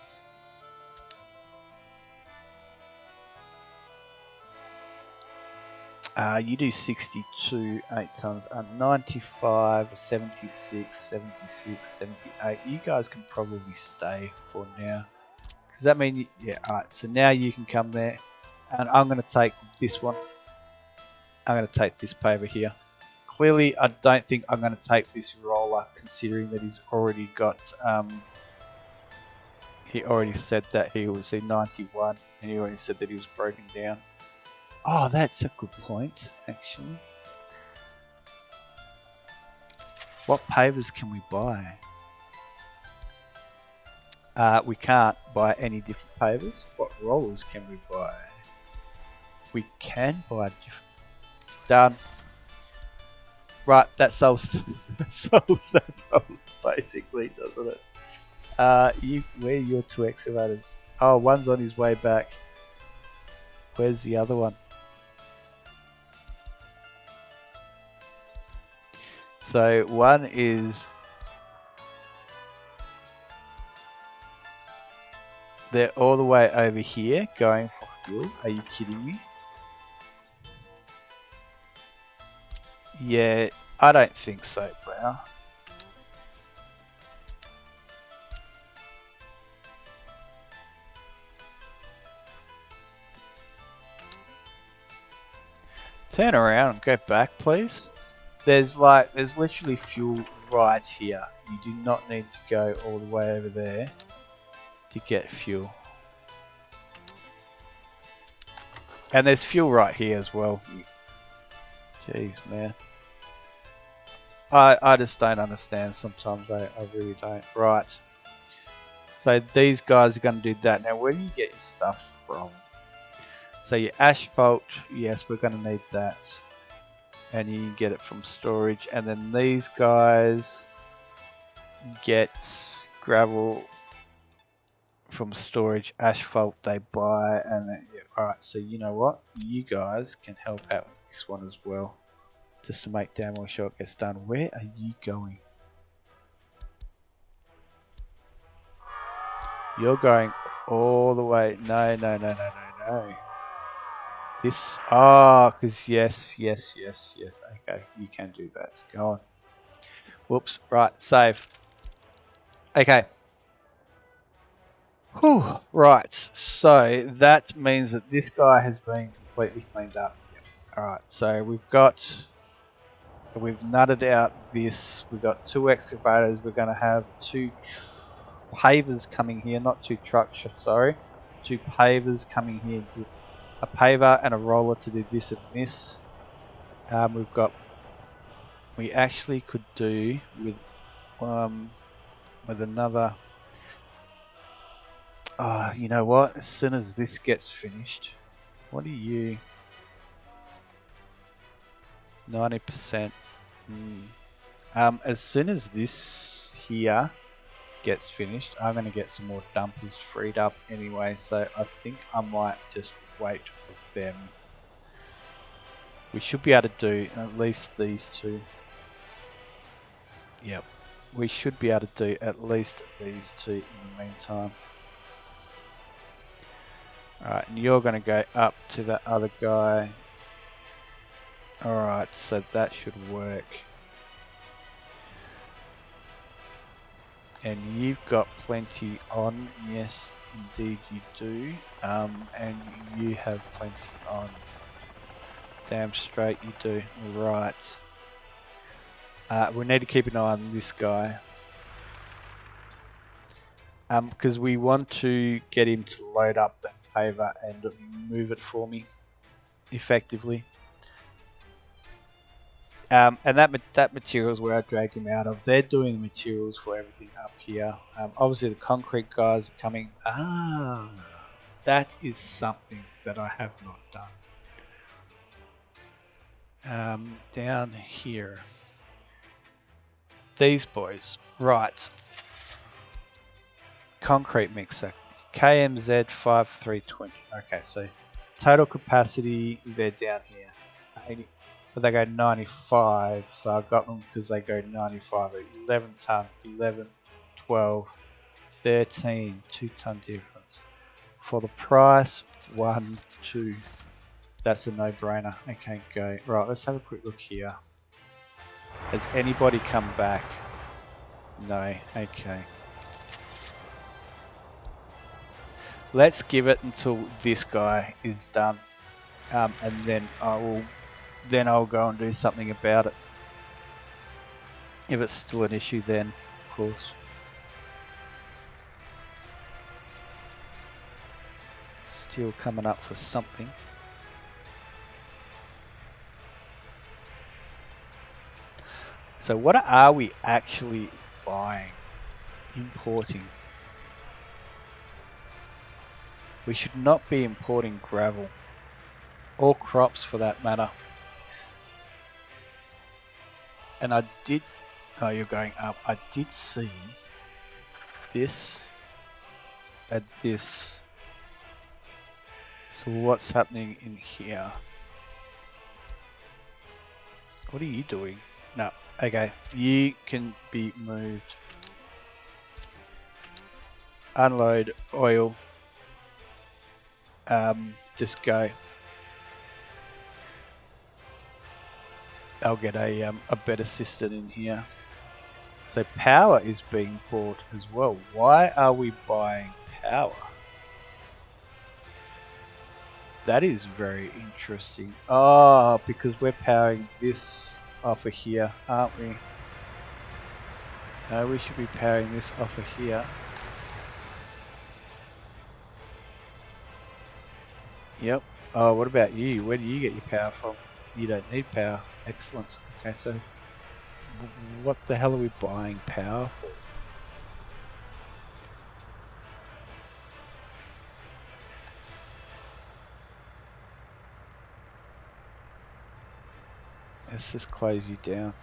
You do 62, 8 tons, 95, 76, 76, 78. You guys can probably stay for now. Does that mean, yeah, alright, so now you can come there. And I'm going to take this one. I'm going to take this paver here. Clearly, I don't think I'm going to take this roller, considering that he's already got, he already said that he was in 91, and he already said that he was broken down. Oh, that's a good point, actually. What pavers can we buy? We can't buy any different pavers. What rollers can we buy? We can buy different. Done. Right, that solves that problem, basically, doesn't it? Where are your 2 excavators? Oh, one's on his way back. Where's the other one? So one is... They're all the way over here going for fuel. Are you kidding me? Yeah, I don't think so, Brown. Turn around and go back, please. There's literally fuel right here. You do not need to go all the way over there to get fuel. And there's fuel right here as well. Jeez, man. I just don't understand sometimes. I really don't. Right. So these guys are going to do that. Now, where do you get your stuff from? So your asphalt, yes, we're going to need that. And you can get it from storage. And then these guys get gravel from storage, asphalt they buy, and then, yeah, alright, so you know what? You guys can help out with this one as well. Just to make damn well sure it gets done. Where are you going? You're going all the way. No. This, because yes. Okay, you can do that. Go on. Whoops, right, save. Okay. Whew, right, so that means that this guy has been completely cleaned up. Alright, so we've nutted out this. We've got 2 excavators. We're going to have 2 pavers coming here, not 2 trucks, sorry. 2 pavers coming here. A paver and a roller to do this and this. We actually could do with another. You know what? As soon as this gets finished, what are you? 90%. As soon as this here gets finished, I'm going to get some more dumpers freed up anyway, so I think I might just wait for them. We should be able to do at least these 2. Yep, we should be able to do at least these 2 in the meantime. Alright, and you're going to go up to that other guy. Alright, so that should work. And you've got plenty on. Yes, indeed you do. And you have plenty on. Damn straight you do. Right. We need to keep an eye on this guy. Because we want to get him to load up that paver and move it for me effectively. And that material is where I dragged him out of. They're doing the materials for everything up here. Obviously the concrete guys are coming. That is something that I have not done. Down here. These boys. Right. Concrete mixer. KMZ 5320. Okay, so total capacity, they're down here. 80. But they go 95, so I got them because they go 95. 11 ton, 11, 12, 13, 2 ton difference. For the price, 1, 2. That's a no-brainer. Okay, go. Right, let's have a quick look here. Has anybody come back? No. Okay. Let's give it until this guy is done, and then I'll go and do something about it. If it's still an issue, then of course. Still coming up for something. So what are we actually buying? Importing. We should not be importing gravel. Or crops for that matter. And I did... Oh, you're going up. I did see this and this. So what's happening in here? What are you doing? No. Okay. You can be moved. Unload oil. Just go. I'll get a better system in here. So power is being bought as well. Why are we buying power? That is very interesting. Oh, because we're powering this off of here, aren't we? No, we should be powering this off of here. Yep. Oh, what about you? Where do you get your power from? You don't need power. Excellent. Okay, so what the hell are we buying power for? Let's just close you down.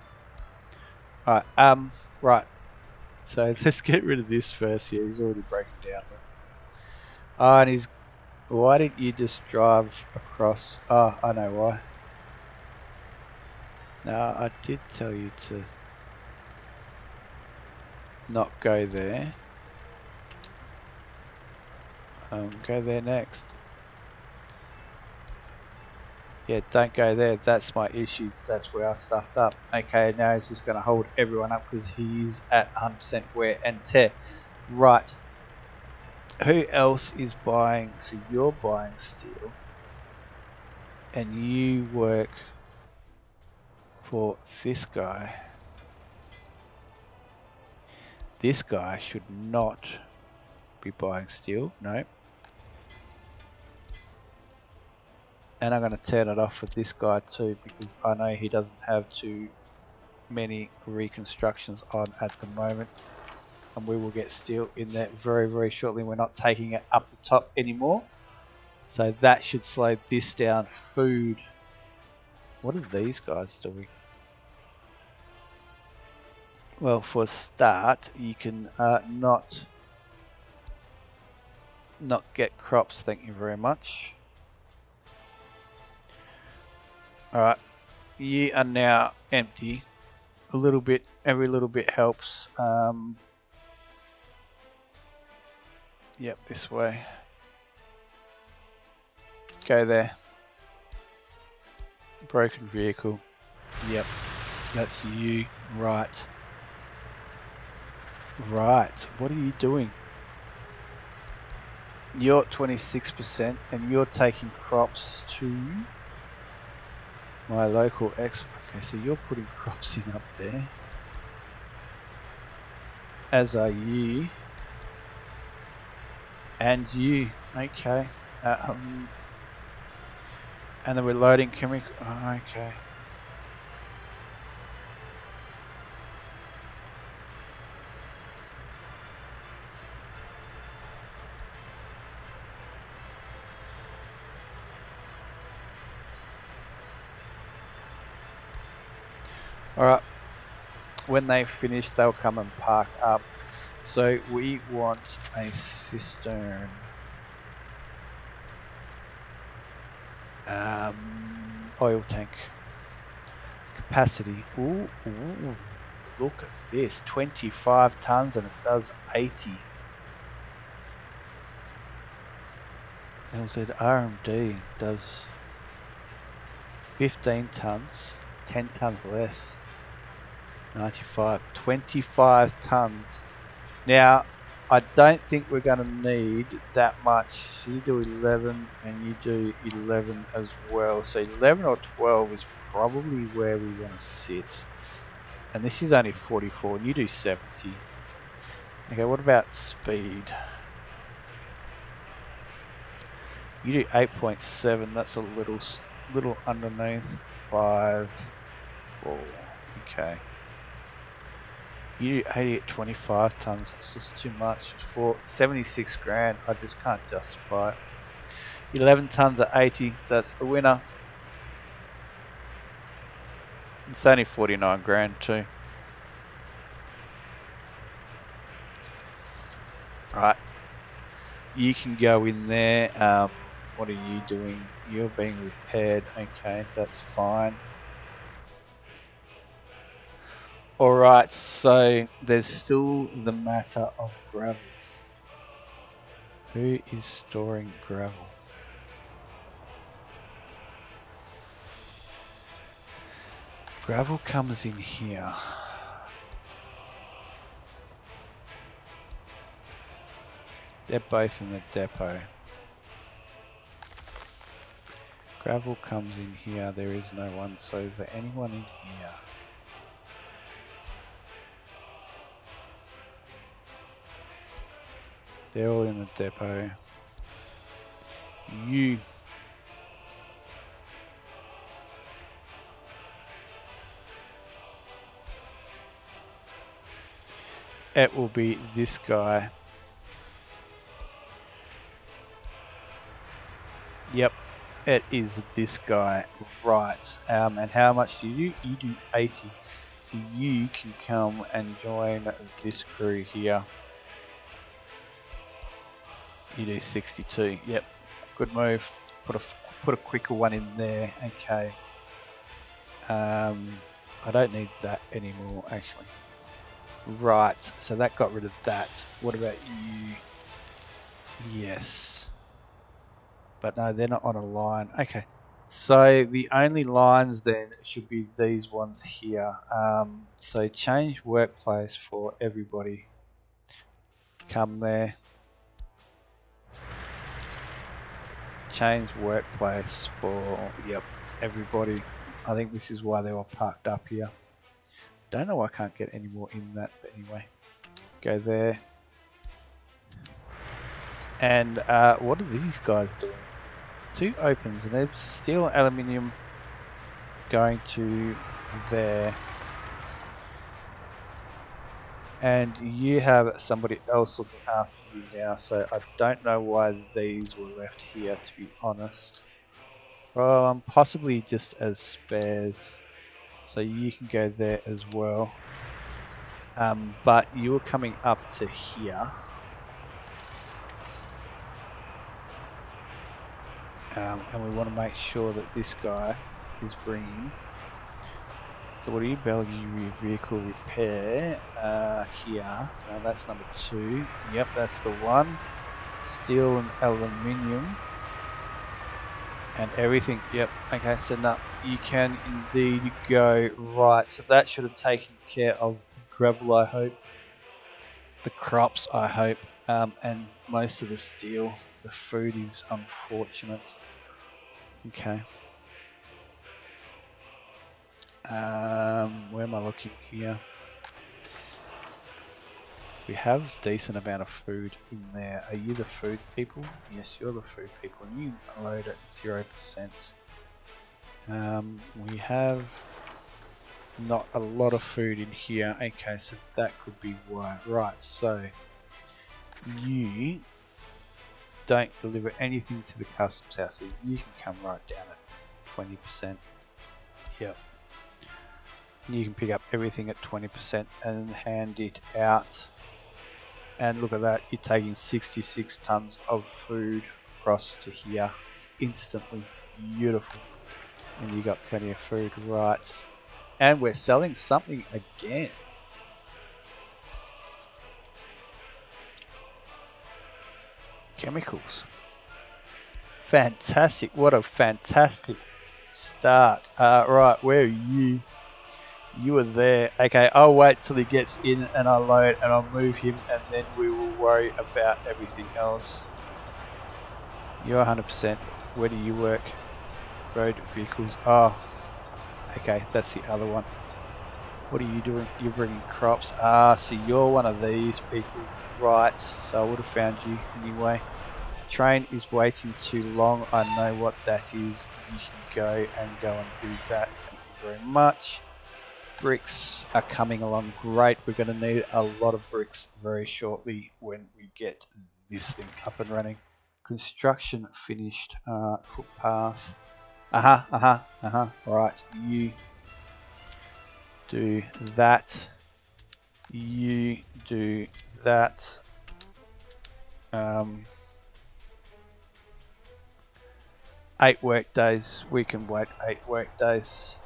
Alright, right. So let's get rid of this first. Yeah, he's already broken down. Oh, and he's... Why didn't you just drive across? Oh, I know why. No, I did tell you to not go there. Go there next. Yeah, don't go there. That's my issue. That's where I stuffed up. Okay, now he's just going to hold everyone up because he's at 100% wear and tear. Right. Who else is buying? So you're buying steel. And you work for this guy. This guy should not be buying steel. No. And I'm going to turn it off for this guy too because I know he doesn't have too many reconstructions on at the moment. And we will get steel in there very, very shortly. We're not taking it up the top anymore. So that should slow this down. Food. What are these guys doing? Well, for a start, you can not get crops. Thank you very much. Alright. You are now empty. A little bit, every little bit helps. Yep, this way. Go there. Broken vehicle. Yep, that's you. Right. Right. What are you doing? You're at 26% and you're taking crops to my local ex. Okay, so you're putting crops in up there. As are you. And you. Okay. And then we're loading chemical. Oh, okay. Alright. When they finish, they'll come and park up. So we want a cistern. Oil tank. Capacity. Ooh, look at this. 25 tons and it does 80. LZ RMD does 15 tons. 10 tons less. 95. 25 tons. Now, I don't think we're going to need that much. You do 11 and you do 11 as well. So 11 or 12 is probably where we want to sit. And this is only 44 and you do 70. Okay, what about speed? You do 8.7. That's a little underneath. 5, 4. Okay. You do 80 at 25 tons. It's just too much. For 76 grand, I just can't justify it. 11 tons at 80. That's the winner. It's only 49 grand too. Right. You can go in there. What are you doing? You're being repaired. Okay, that's fine. Alright, so there's still the matter of gravel. Who is storing gravel? Gravel comes in here. They're both in the depot. Gravel comes in here. There is no one. So is there anyone in here? They're all in the depot. You. It will be this guy. Yep, it is this guy. Right. And how much do you do? You do 80. So you can come and join this crew here. You do 62. Yep, good move. Put a quicker one in there. Okay. I don't need that anymore, actually. Right, so that got rid of that. What about you? Yes. But no, they're not on a line. Okay. So the only lines then should be these ones here. So change workplace for everybody. Come there. Change workplace for, yep, everybody. I think this is why they were parked up here. Don't know why I can't get any more in that, but anyway. Go there. And what are these guys doing? 2 opens, and they're steel and aluminium going to there. And you have somebody else looking after you now, so I don't know why these were left here, to be honest. Possibly just as spares, so you can go there as well. But you were coming up to here. And we want to make sure that this guy is bringing. So what do you value your vehicle repair? Here, that's number 2. Yep, that's the one. Steel and aluminium. And everything, yep. Okay, so no, you can indeed go right. So that should have taken care of the gravel, I hope. The crops, I hope. And most of the steel. The food is unfortunate. Okay. Where am I looking here? We have a decent amount of food in there. Are you the food people? Yes, you're the food people. And you load at 0%. We have not a lot of food in here. Okay, so that could be why. Right, so you don't deliver anything to the customs house, so you can come right down at 20%. Yep. You can pick up everything at 20% and hand it out. And look at that, you're taking 66 tons of food across to here instantly. Beautiful. And you got plenty of food, right. And we're selling something again. Chemicals. Fantastic. What a fantastic start. Right, where are you? You are there. Okay, I'll wait till he gets in and I'll load and I'll move him and then we will worry about everything else. You're 100%. Where do you work? Road vehicles. Oh, okay, that's the other one. What are you doing? You're bringing crops. Ah, so you're one of these people. Right, so I would have found you anyway. Train is waiting too long. I know what that is. You can go and do that. Thank you very much. Bricks are coming along great. We're going to need a lot of bricks very shortly when we get this thing up and running. Construction finished. Footpath. Right, you do that. You do that. 8 work days. We can wait 8 work days.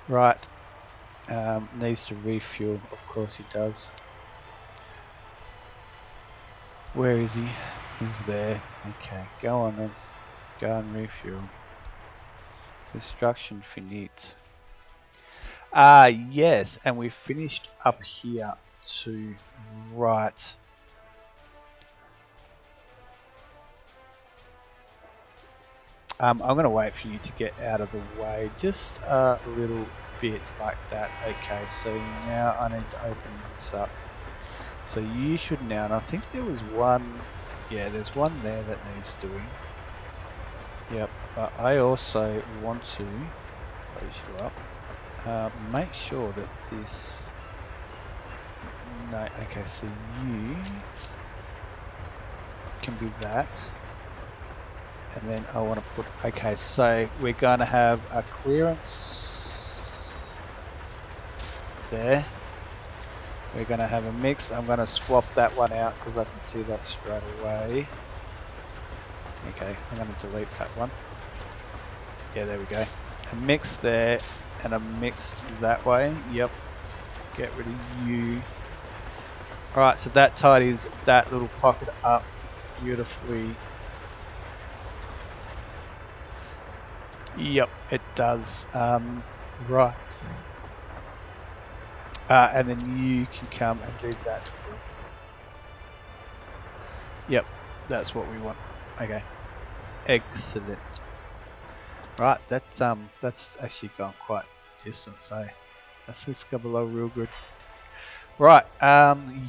Right. Needs to refuel. Of course he does. Where is he? He's there. Okay, go on then. Go and refuel. Destruction finite. Yes, and we finished up here to right. I'm going to wait for you to get out of the way just a little bit like that. Okay, so now I need to open this up. So you should now, and I think there was one, yeah, there's one there that needs doing. Yep, but I also want to close you up. Make sure that this, no, okay, so you can be that. And then I want to put, okay, so we're going to have a clearance there. We're going to have a mix. I'm going to swap that one out because I can see that straight away. Okay, I'm going to delete that one. Yeah, there we go. A mix there and a mixed that way. Yep. Get rid of you. Alright, so that tidies that little pocket up beautifully. Yep, it does. Right. And then you can come and do that. Yep, that's what we want. Okay. Excellent. Right, that's actually gone quite a distance, so let's go below real good. Right,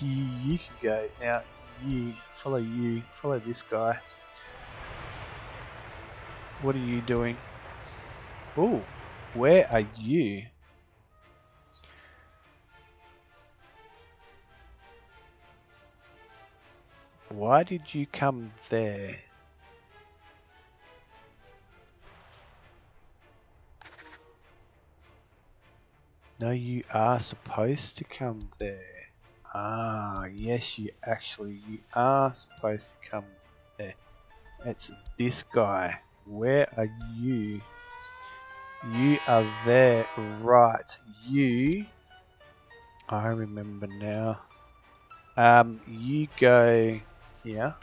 you can go. Now, you, follow this guy. What are you doing? Oh, where are you? Why did you come there? No, you are supposed to come there. Ah, yes, you are supposed to come there. It's this guy. Where are you? You are there, right? You. I remember now. You go here.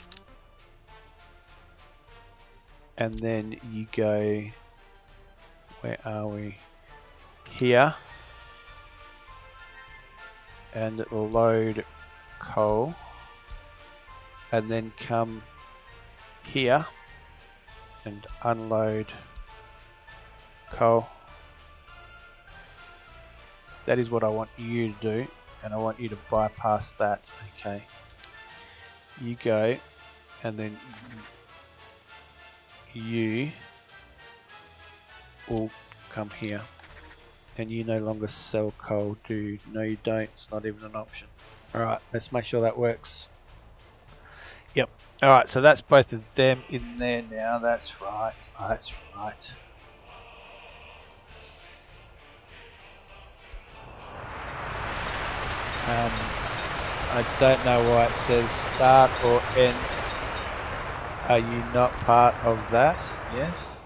And then you go, where are we? Here. And it will load coal. And then come here and unload coal. That is what I want you to do, and I want you to bypass that. Okay, you go, and then you will come here, and you no longer sell coal, dude. No, you don't. It's not even an option. All right, let's make sure that works. Yep. All right, so that's both of them in there now. That's right. That's right. I don't know why it says start or end. Are you not part of that? Yes.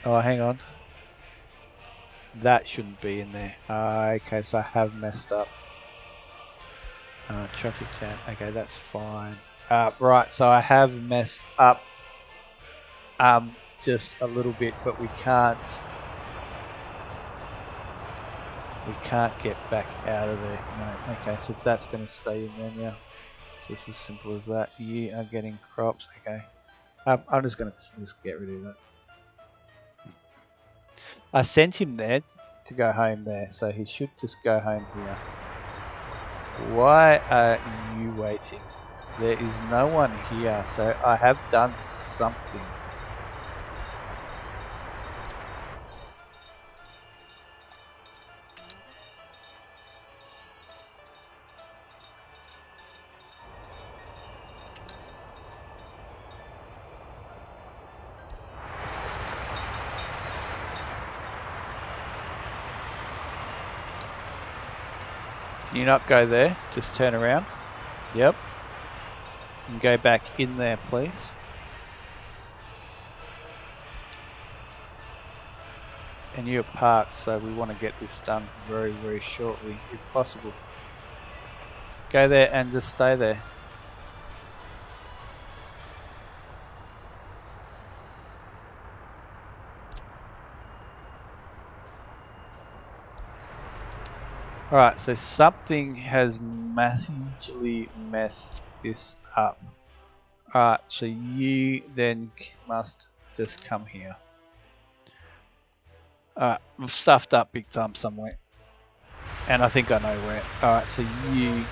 Oh, hang on. That shouldn't be in there. Okay, so I have messed up. Traffic jam. Okay, that's fine. Right, so I have messed up just a little bit, but we can't get back out of there. No. Okay, so that's going to stay in there now. It's just as simple as that. You are getting crops. Okay. I'm just going to just get rid of that. I sent him there to go home there, so he should just go home here. Why are you waiting? There is no one here, so I have done something. Can you not go there? Just turn around. Yep. And go back in there, please. And you're parked, so we want to get this done very, very shortly, if possible. Go there and just stay there. Alright, so something has massively messed this up. Alright, so you then must just come here. Alright, we've stuffed up big time somewhere. And I think I know where. Alright, so you.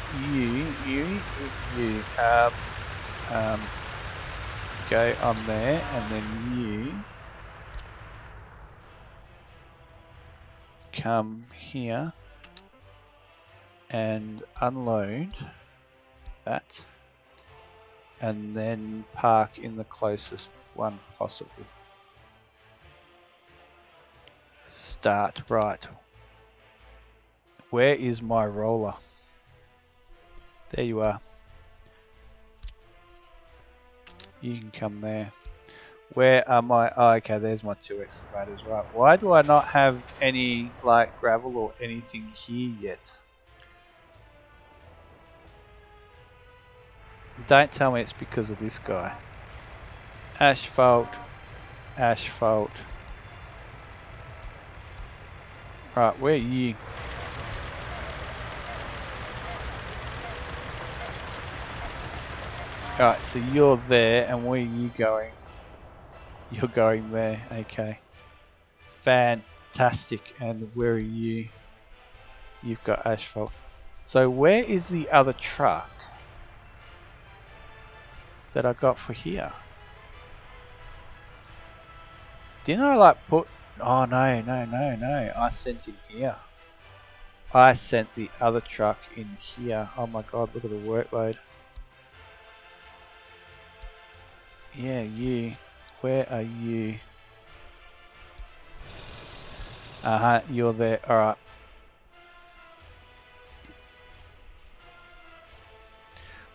Go on there, and then you come here and unload that, and then park in the closest one possible. Start. Right. Where is my roller? There you are. You can come there. Where are my... Oh, okay, there's my 2 excavators, right. Why do I not have any, like, gravel or anything here yet? Don't tell me it's because of this guy. Asphalt. Asphalt. Right, where are you? Alright, so you're there, and where are you going? You're going there, okay. Fantastic, and where are you? You've got asphalt. So where is the other truck that I got for here? Didn't I like put... Oh no, I sent him here. I sent the other truck in here. Oh my god, look at the workload. Yeah, you. Where are you? You're there. Alright.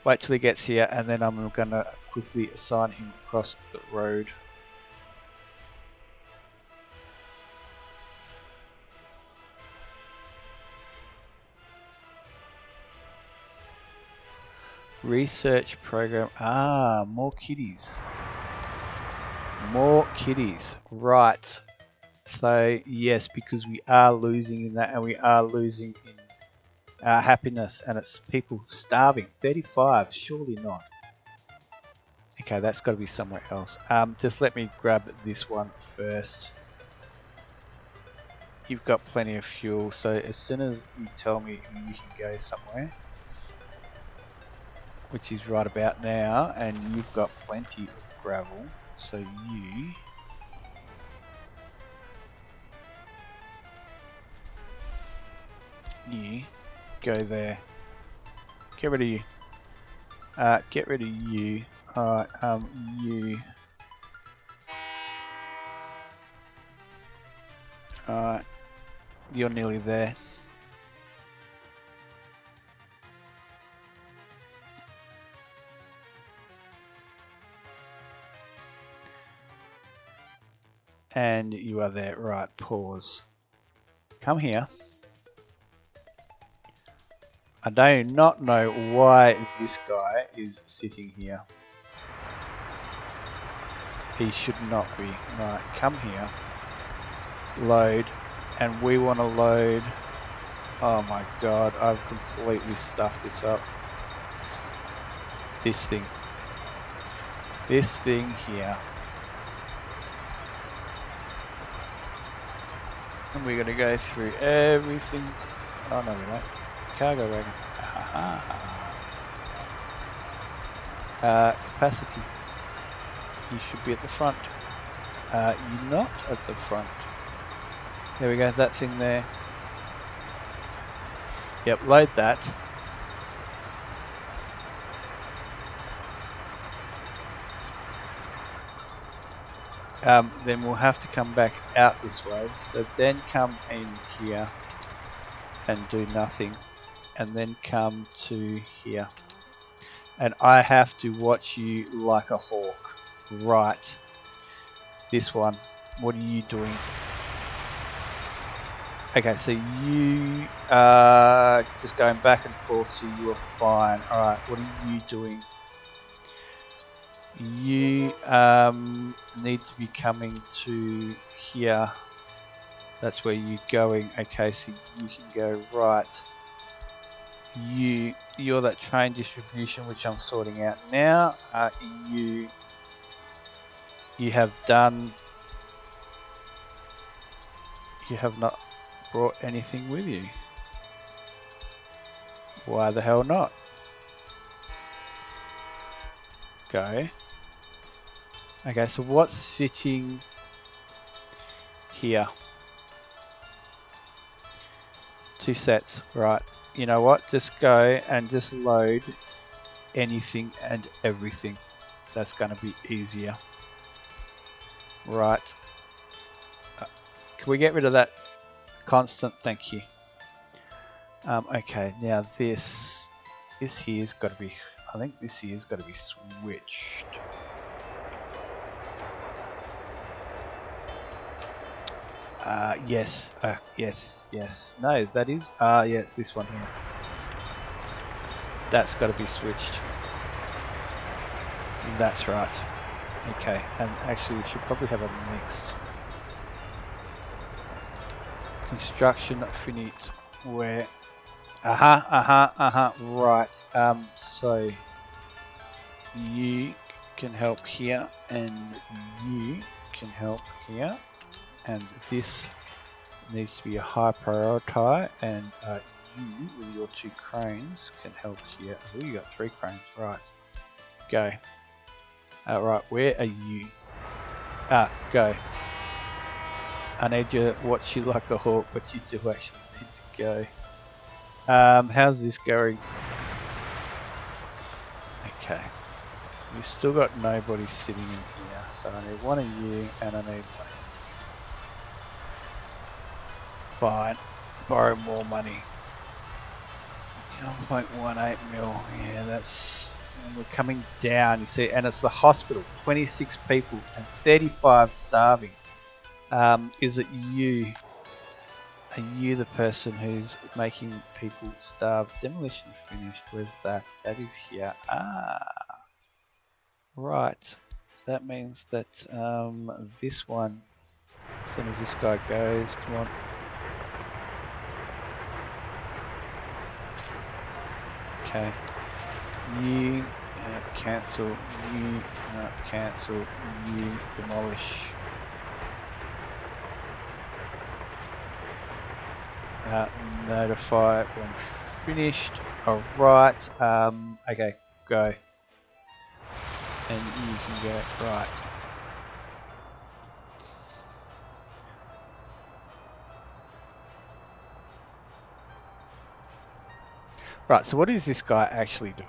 Wait till he gets here, and then I'm gonna quickly assign him across the road. Research program. Ah, more kitties. More kitties. Right. So, yes, because we are losing in that, and we are losing in happiness, and it's people starving. 35, surely not. Okay, that's got to be somewhere else. Just let me grab this one first. You've got plenty of fuel, so as soon as you tell me you can go somewhere, which is right about now, and you've got plenty of gravel, so you go there. Get rid of you. Get rid of you. Alright, you. Alright, you're nearly there. And you are there. Right, pause. Come here. I do not know why this guy is sitting here. He should not be. Right, come here. Load. And we want to load... Oh my god, I've completely stuffed this up. This thing. This thing here. And we're going to go through everything. Oh no, we won't. Cargo wagon. Capacity. You should be at the front. You're not at the front. There we go, that thing there. Yep, load that. Then we'll have to come back out this way. So then come in here and do nothing. And then come to here. And I have to watch you like a hawk. Right. This one. What are you doing? Okay, so you are just going back and forth, so you are fine. Alright, what are you doing? You need to be coming to here. That's where you're going. Okay, so you can go right you're that train distribution, which I'm sorting out now. You have done. You have not brought anything with you. Why the hell not? Go. Okay, so what's sitting here? 2 sets, right. You know what? Just go and just load anything and everything. That's going to be easier. Right. Can we get rid of that constant? Thank you. Okay, now this here's got to be, I think this here's got to be switched. Yes, yes. No, that is, yeah, it's this one here. That's got to be switched. That's right. Okay, and actually we should probably have a mixed. Construction finite, where, right, so you can help here, and you can help here. And this needs to be a high priority, and you with your 2 cranes can help here. Oh, you got 3 cranes, right. Go. Right, where are you? Go. I need you to watch you like a hawk, but you do actually need to go. How's this going? Okay. We've still got nobody sitting in here, so I need one of you, and I need one of you. Fine. Borrow more money. 1.18 mil. Yeah, that's... we're coming down, you see, and it's the hospital. 26 people and 35 starving. Is it you? Are you the person who's making people starve? Demolition finished. Where's that? That is here. Right. That means that this one, as soon as this guy goes, come on. Okay. You cancel. You cancel. You demolish. Notify when finished. Alright. Okay, go. And you can go. Right. Right, so what is this guy actually doing?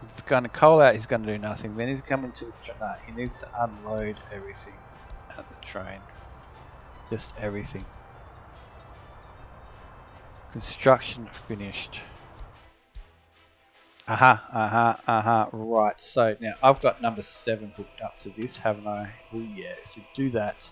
He's going to call out, he's going to do nothing. Then he's coming to the train. No, he needs to unload everything at the train. Just everything. Construction finished. Right, so now I've got number 7 hooked up to this, haven't I? Oh yeah, so do that.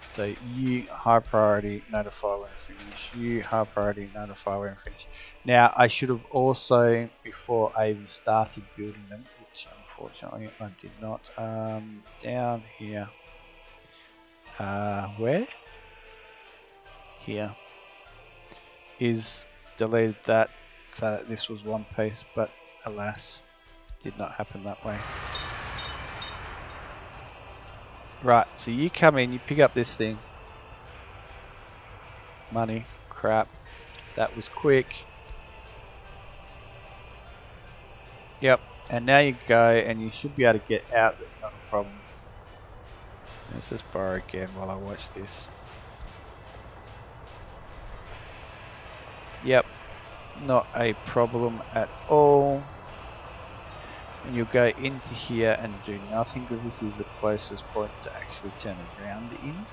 So you high priority, notify when finished. You high priority, notify when finished. Now I should have also, before I even started building them, which unfortunately I did not, down here. Where? Here. Is deleted that so that this was one piece, but alas, did not happen that way. Right, so you come in, you pick up this thing. Money, crap. That was quick. Yep, and now you go, and you should be able to get out, not a problem. Let's just borrow again while I watch this. Yep, not a problem at all. And you'll go into here and do nothing because this is the closest point to actually turn around in.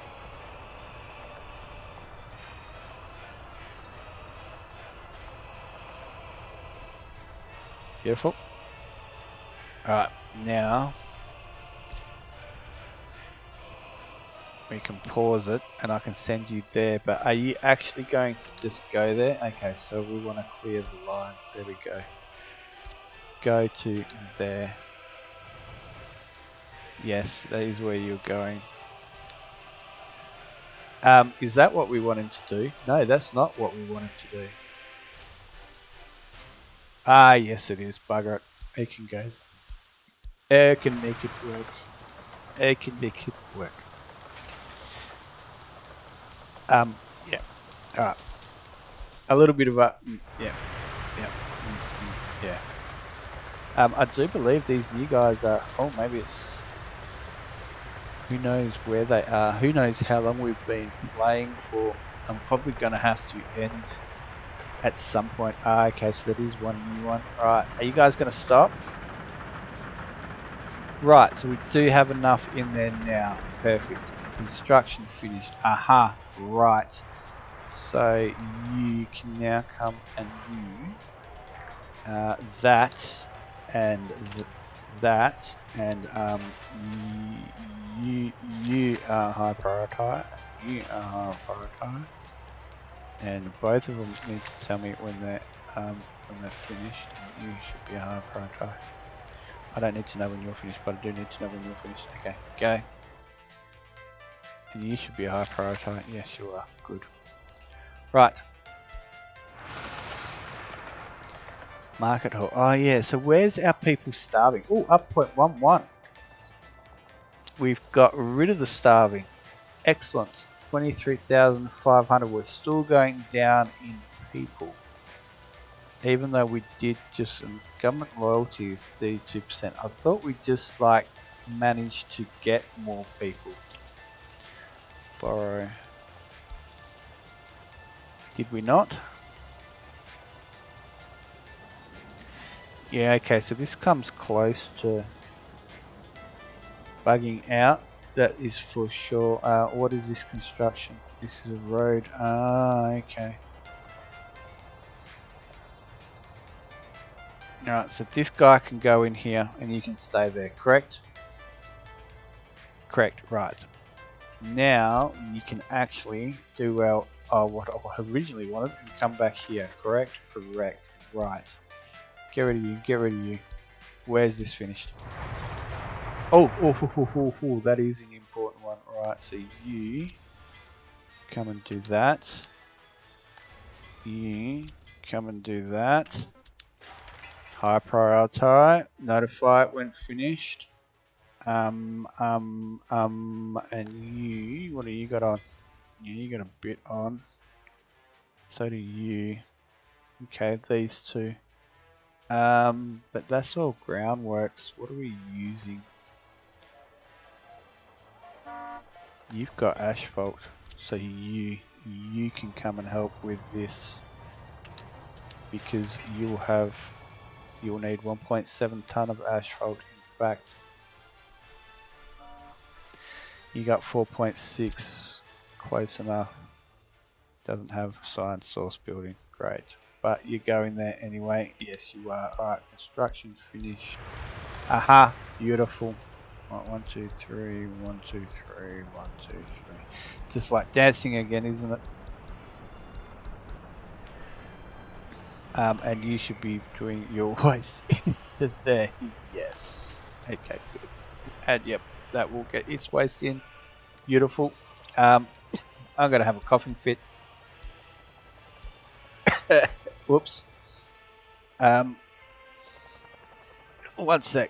Beautiful. Alright, now we can pause it and I can send you there, but are you actually going to just go there? Okay, so we want to clear the line. There we go. Go to there. Yes, that is where you're going. Is that what we want him to do? No, that's not what we want him to do. Ah, yes it is. Bugger it. It can go. It can make it work. It can make it work. Yeah. Alright. A little bit of a... yeah. Yeah. Yeah. I do believe these new guys are... Oh, maybe it's... Who knows where they are? Who knows how long we've been playing for? I'm probably going to have to end at some point. Ah, okay, so that is one new one. Right, are you guys going to stop? Right, so we do have enough in there now. Perfect. Construction finished. Aha, right. So you can now come and do that and that, and you are high priority. You are high priority, and both of them need to tell me when they're finished. You should be a high priority. I don't need to know when you're finished, but I do need to know when you're finished. Okay, go. Then you should be a high priority. Yes, you are. Good. Right. Market hall. Oh yeah, so where's our people starving? Oh, up 0.11. We've got rid of the starving. Excellent. 23,500. We're still going down in people. Even though we did just government loyalty is 32%. I thought we just like managed to get more people. Borrow. Did we not? Yeah, okay, so this comes close to bugging out. That is for sure. What is this construction? This is a road. Ah, okay. Alright, so this guy can go in here and you can stay there, correct? Correct, right. Now you can actually do what I originally wanted and come back here, correct? Correct, right. Get rid of you, get rid of you. Where's this finished? Oh, that is an important one. Right, so you come and do that. You come and do that. High priority. Notify it when finished. And you, what do you got on? Yeah, you got a bit on. So do you. Okay, these two. But that's all groundworks. What are we using? You've got asphalt, so you can come and help with this because you'll need 1.7 ton of asphalt. In fact, you got 4.6, close enough. Doesn't have signed source building, great. But you're going there anyway. Yes, you are. Alright, construction finished. Aha, beautiful. Right, 1, 2, 3, 1, 2, 3, 1, 2, 3. Just like dancing again, isn't it? And you should be doing your waste into there. Yes. Okay, good. And yep, that will get its waste in. Beautiful. I'm gonna have a coughing fit. Whoops. One sec.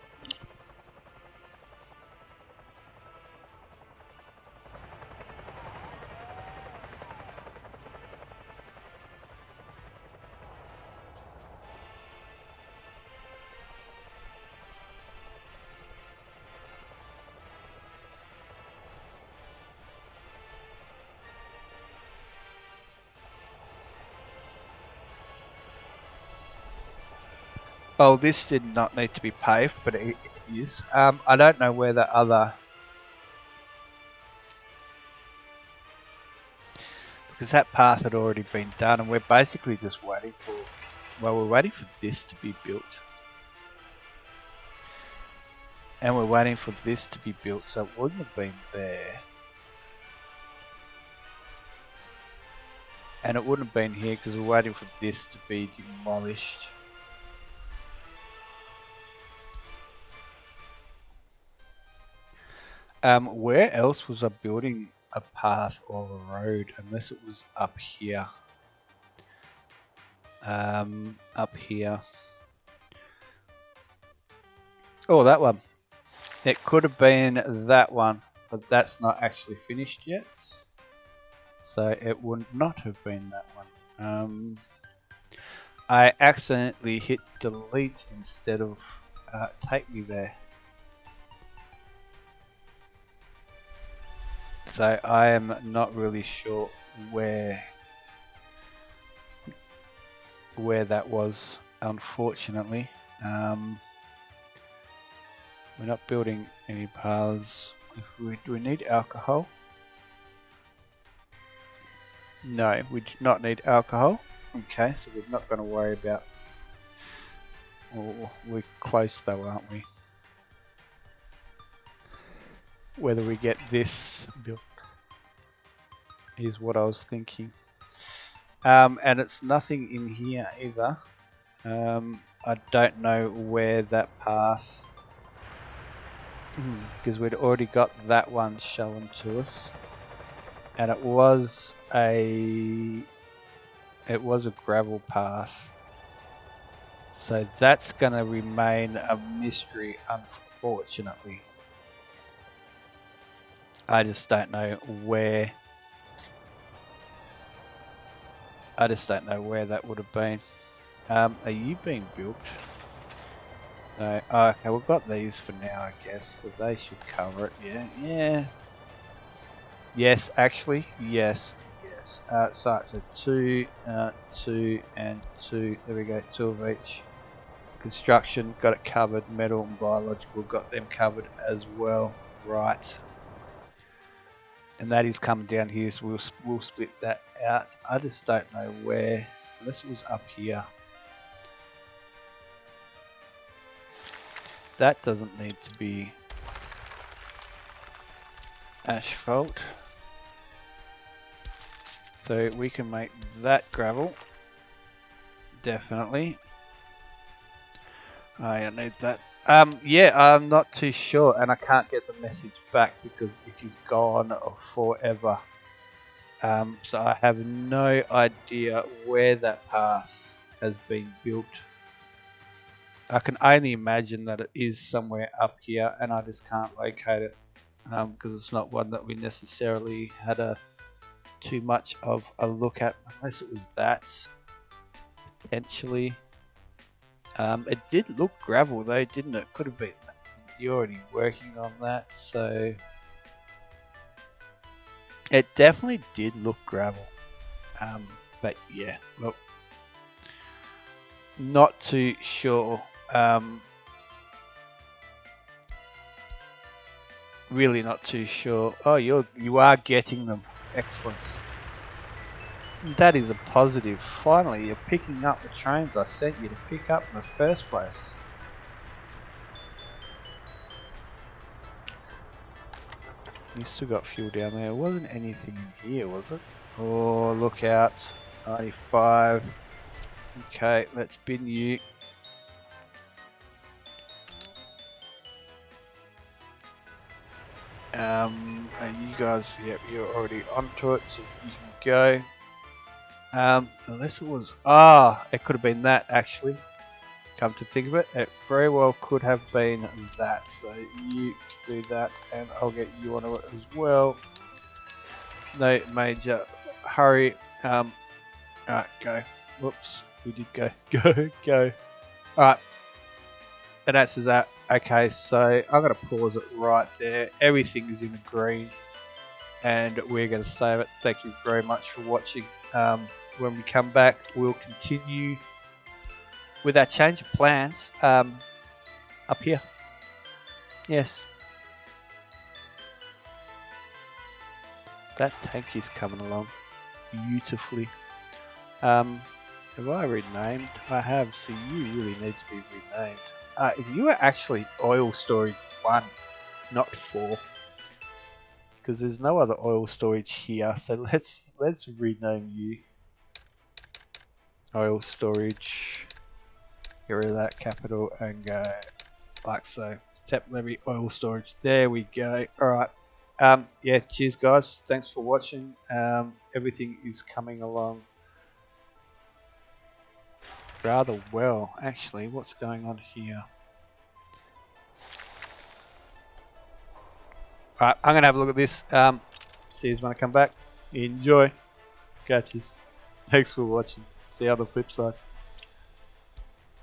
Well, this did not need to be paved, but it is. I don't know where the other... Because that path had already been done, and we're basically just waiting for... Well, we're waiting for this to be built. And we're waiting for this to be built, so it wouldn't have been there. And it wouldn't have been here, because we're waiting for this to be demolished. Where else was I building a path or a road unless it was up here. Up here. Oh, that one. It could have been that one, but that's not actually finished yet. So it would not have been that one. I accidentally hit delete instead of take me there. So I am not really sure where that was, unfortunately. We're not building any paths. Do we need alcohol? No, we do not need alcohol. Okay, so we're not going to worry about... Oh, we're close though, aren't we? Whether we get this built is what I was thinking. And it's nothing in here either. I don't know where that path... because we'd already got that one shown to us. And it was a gravel path. So that's going to remain a mystery, unfortunately. I just don't know where. I just don't know where that would have been. Are you being built? No. Oh, okay, we've got these for now, I guess. So they should cover it. Yeah. Yeah. Yes, actually. Yes. Yes. So it's a 2, 2, and 2. There we go. 2 of each. Construction, got it covered. Metal and biological, got them covered as well. Right. And that is coming down here, so we'll split that out. I just don't know where, unless it was up here. That doesn't need to be asphalt. So we can make that gravel. Definitely. I need that. Yeah, I'm not too sure, and I can't get the message back because it is gone forever. So I have no idea where that path has been built. I can only imagine that it is somewhere up here, and I just can't locate it because it's not one that we necessarily had too much of a look at, unless it was that potentially. It did look gravel though, didn't it? Could have been. You're already working on that, so it definitely did look gravel. But yeah, look, not too sure. Really not too sure. Oh, you are getting them. Excellent. That is a positive. Finally, you're picking up the trains I sent you to pick up in the first place. You still got fuel down there. There wasn't anything in here, was it? Oh, look out. 95. Okay, let's bin you. And you guys, yep, you're already onto it, so you can go. Unless it was, it could have been that actually. Come to think of it, it very well could have been that. So you can do that, and I'll get you onto it as well. No major hurry. Alright, go. Whoops, we did go. Go. Alright, and that's that. Okay, so I'm going to pause it right there. Everything is in the green, and we're going to save it. Thank you very much for watching. When we come back, we'll continue with our change of plans up here. Yes. That tank is coming along beautifully. Have I renamed? I have, so you really need to be renamed. You are actually oil storage 1, not 4. Because there's no other oil storage here, so let's rename you. Oil storage. Get rid of that capital and go like so. Tap levy oil storage. There we go. Alright. Yeah, cheers, guys. Thanks for watching. Everything is coming along rather well, actually. What's going on here? All right, I'm going to have a look at this. See you when I come back. Enjoy. Catches. Thanks for watching. See you on the flip side.